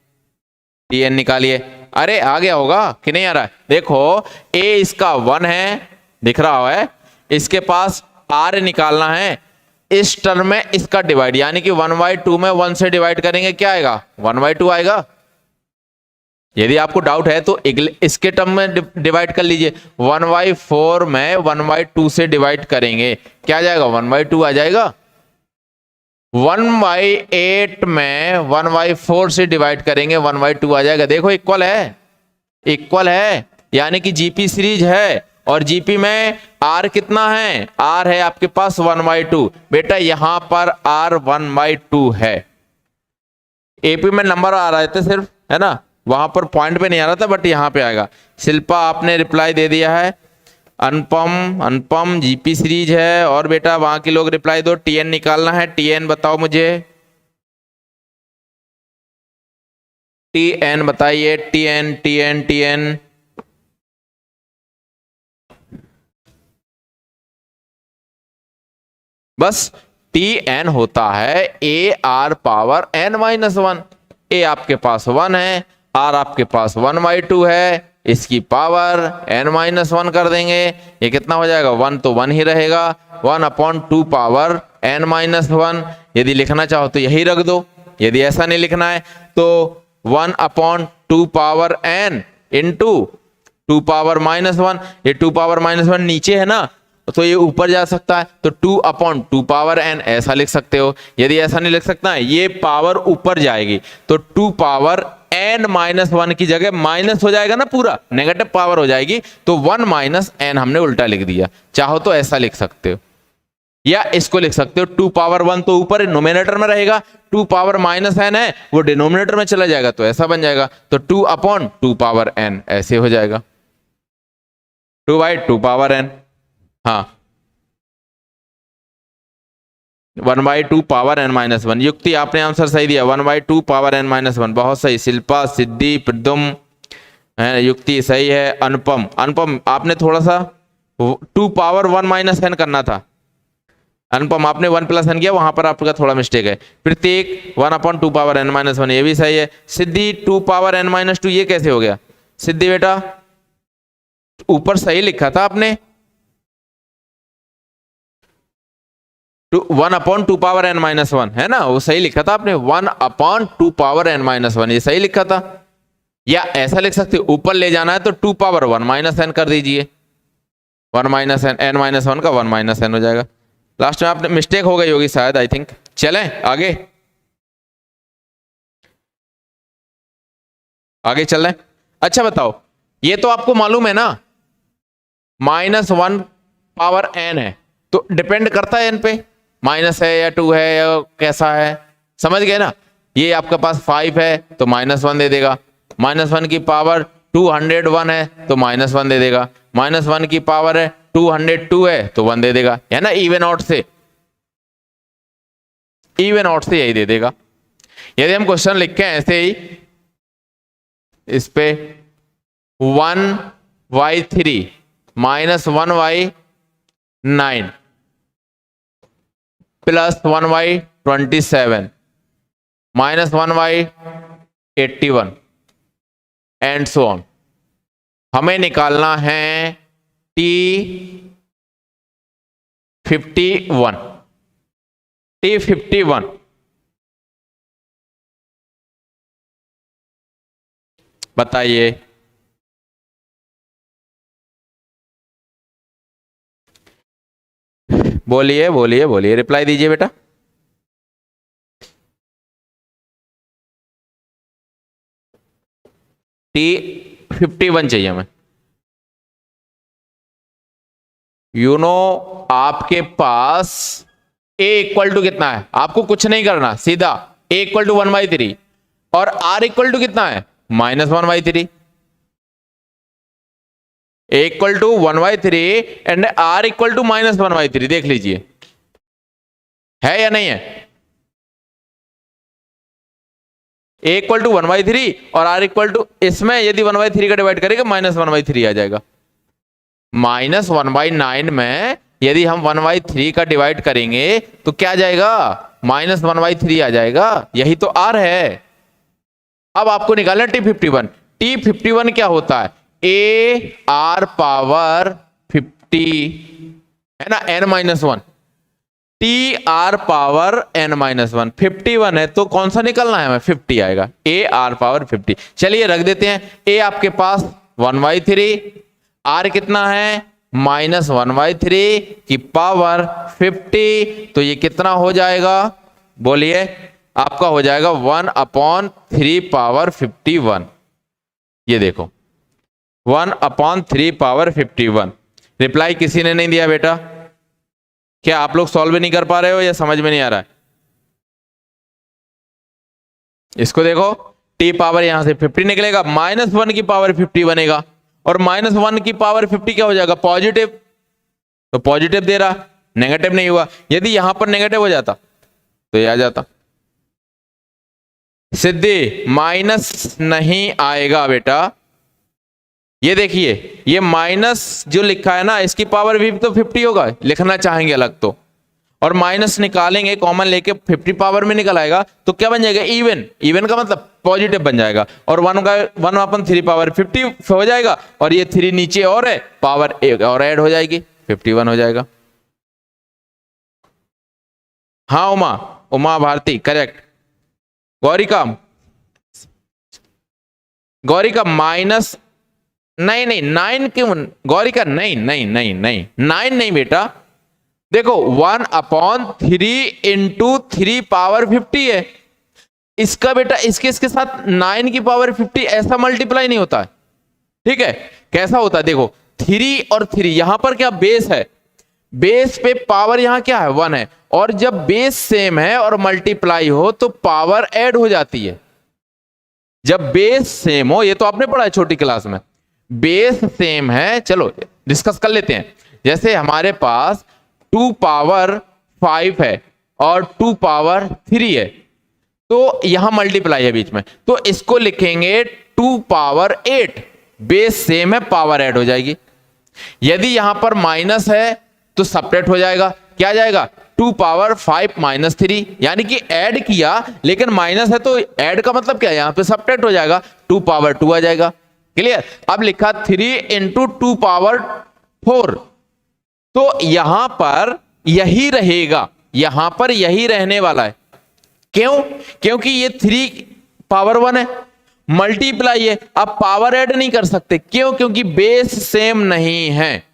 tn निकालिए। अरे आ गया होगा कि नहीं आ रहा है? देखो a इसका 1 है, दिख रहा है, इसके पास r निकालना है, इस टर्म में इसका डिवाइड, यानी कि 1/2 में 1 से डिवाइड करेंगे, क्या आएगा? 1/2 आएगा। यदि आपको डाउट है तो इसके टर्म में डिवाइड कर लीजिए, 1/4 में 1/2 से डिवाइड करेंगे, क्या आ जाएगा? 1/2 आ जाएगा। 1/8 में 1/4 से डिवाइड करेंगे, 1/2 आ जाएगा। देखो इक्वल है, इक्वल है, यानी कि जीपी सीरीज है, और जीपी में आर कितना है? आर है आपके पास 1/2। बेटा यहां पर आर 1/2 है। एपी में नंबर आ रहे थे सिर्फ, है ना, वहां पर पॉइंट पे नहीं आ रहा था, बट यहां पे आएगा। शिल्पा आपने रिप्लाई दे दिया है। अनुपम, अनुपम जीपी सीरीज है। और बेटा वहां के लोग रिप्लाई दो, टीएन निकालना है, टीएन बताओ मुझे, टीएन बताइए, टीएन टीएन टीएन। बस टीएन होता है ए आर पावर n-1। ए आपके पास 1 है, आर आपके पास 1/2 है, इसकी पावर n-1 कर देंगे, ये कितना हो जाएगा? 1 तो 1 ही रहेगा, 1/2 पावर n-1। यदि लिखना चाहो तो यही रख दो, यदि ऐसा नहीं लिखना है तो 1/2 पावर n इंटू 2 पावर -1। ये 2 पावर -1 नीचे है ना, तो ये ऊपर जा सकता है, तो 2/2 पावर n ऐसा लिख सकते हो। यदि ऐसा नहीं लिख सकता है, ये पावर ऊपर जाएगी, तो 2 पावर n-1 की जगह माइनस हो जाएगा ना, पूरा नेगेटिव पावर हो जाएगी, तो 1 - n हमने उल्टा लिख दिया। चाहो तो ऐसा लिख सकते हो, या इसको लिख सकते हो 2 पावर 1 तो ऊपर नोमिनेटर में रहेगा, 2 पावर -n है वो डिनोमिनेटर में चला जाएगा, तो ऐसा बन जाएगा, तो 2/2 पावर n ऐसे हो जाएगा, 2/2 पावर n। हाँ, 1/2 पावर n-1। युक्ति आपने आंसर सही दिया, 1/2 पावर n-1, बहुत सही। शिल्पा, सिद्धि, प्रदुम, युक्ति सही है। अनुपम, अनुपम आपने थोड़ा सा 2 पावर 1 - n करना था। अनुपम आपने 1 + n किया, वहां पर आपका थोड़ा मिस्टेक है। प्रत्येक 1/2 पावर n-1, ये भी सही है। सिद्धि 2 पावर n-2, ये कैसे हो गया? सिद्धि बेटा ऊपर सही लिखा था आपने, 1/2 पावर n-1 है ना, वो सही लिखा था आपने, 1/2 पावर n-1, ये सही लिखा था। या ऐसा लिख सकते, ऊपर ले जाना है तो 2 पावर 1 - n कर दीजिए, 1 - n, n-1 का 1 - n हो जाएगा। लास्ट में आपने मिस्टेक हो गई होगी शायद, आई थिंक। चलें आगे, आगे चल रहे। अच्छा बताओ, ये तो आपको मालूम है ना, -1 पावर n है, तो डिपेंड करता है n पे, माइनस है या 2 है या कैसा है, समझ गए ना। ये आपके पास 5 है तो -1 दे देगा, -1 की पावर 201 है तो -1 दे देगा, -1 की पावर है 202 है तो 1 दे देगा, है ना। इवन आउट से, इवन आउट से यही दे देगा। यदि हम क्वेश्चन लिखें ऐसे ही, इस पे 1/3 -1/9 प्लस 1/27 -1/81 एंड सो ऑन। हमें निकालना है T51, T51 बताइए। बोलिए बोलिए बोलिए, रिप्लाई दीजिए बेटा। T51 चाहिए हमें। यू नो आपके पास ए इक्वल टू कितना है, आपको कुछ नहीं करना, सीधा ए इक्वल टू 1/3 और आर इक्वल टू कितना है -1/3। A equal to 1/3 and r equal to -1/3। देख लीजिए है या नहीं है। ए इक्वल टू 1/3 और आर इक्वल टू, इसमें यदि 1/3 का डिवाइड करेंगे -1/3 आ जाएगा। -1/9 में यदि हम 1/3 का डिवाइड करेंगे तो क्या आ जाएगा, -1/3 आ जाएगा। यही तो आर है। अब आपको निकालना T51। T51 क्या होता है, ए आर पावर 50 है ना, n-1, T R power n-1, 51 है तो कौन सा निकलना है हमें, 50 आएगा, ए आर पावर 50। चलिए रख देते हैं, ए आपके पास 1/3, आर कितना है -1/3 की पावर 50, तो ये कितना हो जाएगा, बोलिए, आपका हो जाएगा 1/3 पावर 51। ये देखो 1/3 पावर 51। रिप्लाई किसी ने नहीं दिया बेटा, क्या आप लोग सॉल्व नहीं कर पा रहे हो या समझ में नहीं आ रहा है। इसको देखो, टी पावर यहां से 50 निकलेगा, -1 की पावर 50 बनेगा और -1 की पावर 50 क्या हो जाएगा, पॉजिटिव, तो पॉजिटिव दे रहा, नेगेटिव नहीं हुआ। यदि यहां पर नेगेटिव हो जाता तो ये आ जाता, सिद्धि माइनस नहीं आएगा बेटा। ये देखिए ये माइनस जो लिखा है ना, इसकी पावर भी तो 50 होगा, लिखना चाहेंगे अलग तो, और माइनस निकालेंगे कॉमन लेके 50 पावर में निकल आएगा तो क्या बन जाएगा, इवन। इवन का मतलब पॉजिटिव बन जाएगा और 1/3 पावर 50 हो जाएगा और ये 3 नीचे और है, पावर एक और ऐड हो जाएगी, 51 हो जाएगा। हाँ उमा भारती करेक्ट। गौरिका माइनस नहीं 9 क्यों, गौरिका नहीं 9 नहीं बेटा, देखो 1/3 इंटू 3 पावर 50 है इसका बेटा, इसके साथ 9 की पावर 50 ऐसा मल्टीप्लाई नहीं होता है, ठीक है। कैसा होता है, देखो 3 और 3 यहां पर क्या बेस है, बेस पे पावर यहां क्या है 1 है, और जब बेस सेम है और मल्टीप्लाई हो तो पावर ऐड हो जाती है। जब बेस सेम हो, ये तो आपने पढ़ा है छोटी क्लास में, बेस सेम है, चलो डिस्कस कर लेते हैं। जैसे हमारे पास 2 पावर 5 है और 2 पावर 3 है, तो यहां मल्टीप्लाई है बीच में, तो इसको लिखेंगे 2 पावर 8, बेस सेम है, पावर ऐड हो जाएगी। यदि यहां पर माइनस है तो सपरेट हो जाएगा, क्या जाएगा 2 पावर 5 -3, यानी कि ऐड किया लेकिन माइनस है तो ऐड का मतलब क्या है, यहां पे सपरेट हो जाएगा, 2 पावर 2 आ जाएगा। क्लियर। अब लिखा 3 इंटू 2 पावर 4, तो यहां पर यही रहेगा, यहां पर यही रहने वाला है। क्यों, क्योंकि ये 3 पावर 1 है, मल्टीप्लाई है, अब पावर ऐड नहीं कर सकते, क्यों, क्योंकि बेस सेम नहीं है।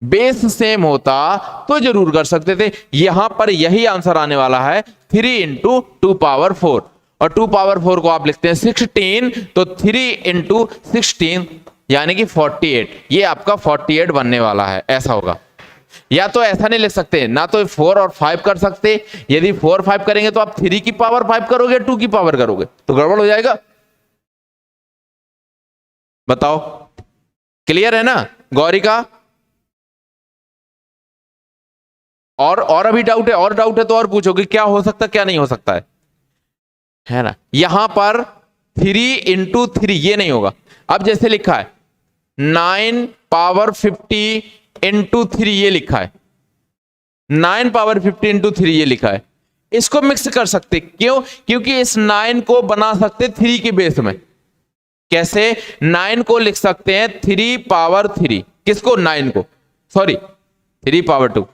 बेस सेम होता तो जरूर कर सकते थे, यहां पर यही आंसर आने वाला है 3 इंटू 2 पावर 4, और 2 पावर 4 को आप लिखते हैं 16, तो 3 इंटू 16 यानी कि 48, ये आपका 48 बनने वाला है, ऐसा होगा। या तो ऐसा नहीं लिख सकते, ना तो 4 और 5 कर सकते, यदि 4 5 करेंगे तो आप 3 की पावर 5 करोगे, 2 की पावर करोगे तो गड़बड़ हो जाएगा। बताओ क्लियर है ना गौरिका। और अभी डाउट है, और डाउट है तो और पूछो कि क्या हो सकता क्या नहीं हो सकता है ना। यहां पर 3 इंटू 3 ये नहीं होगा। अब जैसे लिखा है 9 पावर 50 इंटू 3 ये लिखा है, 9 पावर 50 इंटू 3 ये लिखा है, इसको मिक्स कर सकते, क्यों, क्योंकि इस 9 को बना सकते 3 के बेस में। कैसे, 9 को लिख सकते हैं 3 पावर 3, किसको, 9 को, सॉरी 3 पावर 2,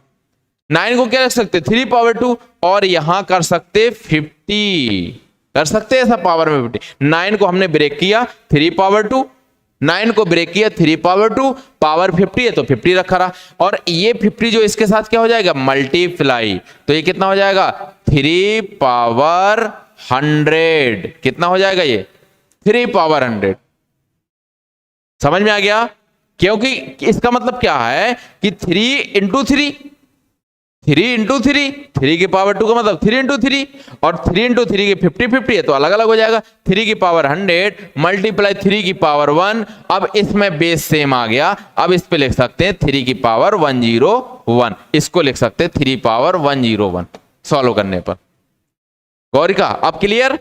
9 को क्या रख सकते 3 पावर 2, और यहां कर सकते 50, कर सकते ऐसा पावर में 50। 9 को हमने ब्रेक किया 3 पावर 2, 9 को ब्रेक किया 3 पावर 2, पावर 50 है तो 50 रखा रहा, और ये 50 जो इसके साथ क्या हो जाएगा, मल्टीप्लाई, तो ये कितना हो जाएगा 3 पावर 100, कितना हो जाएगा ये 3 पावर 100। समझ में आ गया, क्योंकि इसका मतलब क्या है कि 3 इंटू 3, 3 इंटू 3, 3 की पावर 2 का मतलब 3 इंटू 3, और 3 इंटू 3 की 50 है तो अलग अलग हो जाएगा। 3 की पावर 100 मल्टीप्लाई 3 की पावर 1। अब इसमें बेस सेम आ गया, अब इस पे लिख सकते हैं 3 की पावर 101, इसको लिख सकते हैं 3 पावर 101 सॉल्व करने पर। गौरिका अब क्लियर?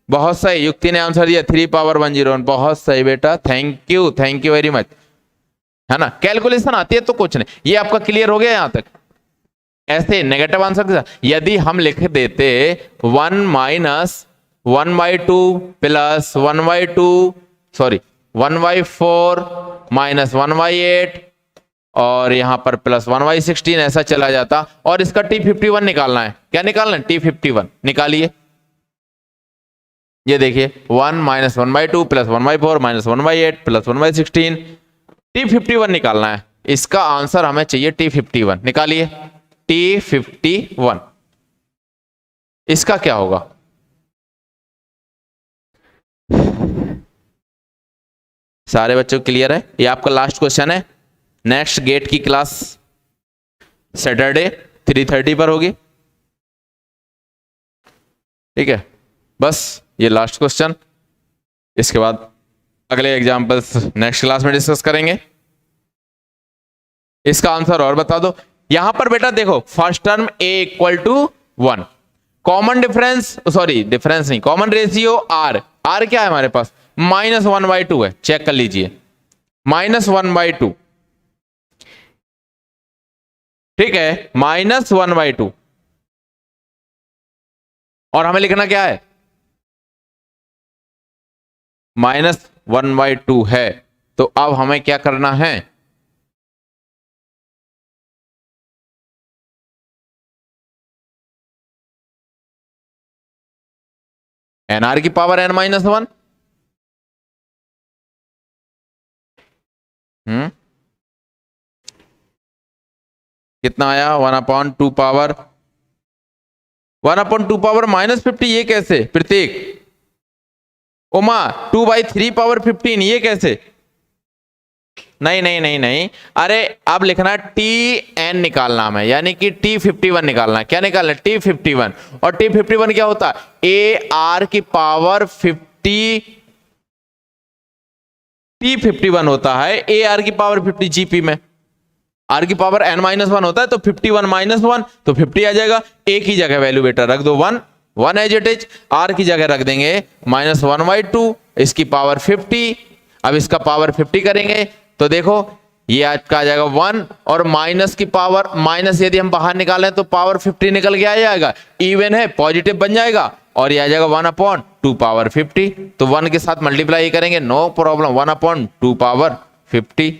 बहुत सही, युक्ति ने आंसर दिया 3 पावर 101, बहुत सही बेटा, थैंक यू वेरी मच, है ना। कैलकुलेशन आती है तो कुछ नहीं। ये आपका क्लियर हो गया यहां तक? ऐसे नेगेटिव आंसर के साथ यदि हम लिख देते 1 माइनस 1/2 प्लस 1/2 सॉरी 1/4 माइनस 1/8 और यहां पर प्लस 1/16 ऐसा चला जाता, और इसका T51 निकालना है। क्या निकालना है? T51 निकालिए। ये देखिए 1 minus 1/2 plus 1/4 minus 1/8 plus 1/16, T51 निकालना है। इसका आंसर हमें चाहिए T51, निकालिए T51। इसका क्या होगा? सारे बच्चों क्लियर है? ये आपका लास्ट क्वेश्चन है। नेक्स्ट गेट की क्लास सैटरडे 3:30 पर होगी, ठीक है। बस ये लास्ट क्वेश्चन, इसके बाद अगले एग्जाम्पल्स नेक्स्ट क्लास में डिस्कस करेंगे। इसका आंसर और बता दो। यहां पर बेटा देखो first term a equal to 1, common difference sorry difference नहीं, कॉमन रेशियो r, r क्या है हमारे पास? -1/2 है, चेक कर लीजिए -1/2, ठीक है, -1/2, और हमें लिखना क्या है? -1/2 है, तो अब हमें क्या करना है? nr की पावर n-1, कितना आया? 1/2 पावर -50, ये कैसे प्रत्येक? उमा 2/3 पावर 15, ये कैसे? नहीं नहीं नहीं नहीं, अरे अब लिखना Tn निकालना हमें, यानी कि T51 निकालना है। क्या निकालना है? T51, और T51 क्या होता है? AR की पावर 50, T51 होता है AR की पावर 50 GP में, R की पावर n-1 होता है, तो 51 - 1 तो 50 आ जाएगा। A की जगह वैल्यू बेटा रख दो 1 एज इट इज, R की जगह रख देंगे -1/2, इसकी पावर 50। अब इसका पावर 50 करेंगे तो देखो ये आपका आ जाएगा 1, और माइनस की पावर, माइनस यदि हम बाहर निकालें तो पावर 50 निकल के आ जाएगा, इवन है पॉजिटिव बन जाएगा, और ये आ जाएगा 1/2 पावर 50, तो 1 के साथ मल्टीप्लाई करेंगे, नो प्रॉब्लम, 1/2 पावर 50।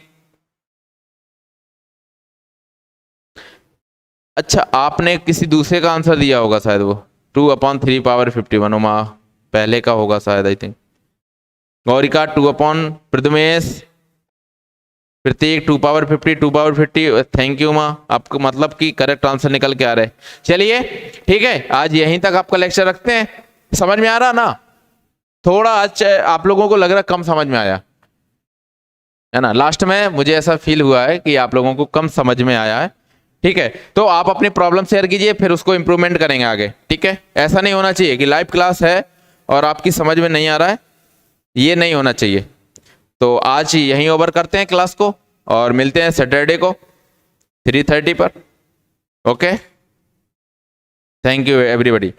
अच्छा आपने किसी दूसरे का आंसर दिया होगा शायद, वो 2/3 पावर 51 उमा पहले का होगा शायद, आई थिंक। गौरिका 2 प्रथमेश प्रत्येक 2 पावर 50, थैंक यू माँ, आपको मतलब कि करेक्ट आंसर निकल के आ रहे। चलिए ठीक है, आज यहीं तक आपका लेक्चर रखते हैं। समझ में आ रहा ना? थोड़ा आज आप लोगों को लग रहा कम समझ में आया है ना? लास्ट में मुझे ऐसा फील हुआ है कि आप लोगों को कम समझ में आया है, ठीक है। तो आप अपनी प्रॉब्लम शेयर कीजिए, फिर उसको इंप्रूवमेंट करेंगे आगे, ठीक है। ऐसा नहीं होना चाहिए कि लाइव क्लास है और आपकी समझ में नहीं आ रहा है, ये नहीं होना चाहिए। तो आज यहीं ओवर करते हैं क्लास को, और मिलते हैं सैटरडे को 3:30 पर। Okay, thank you everybody.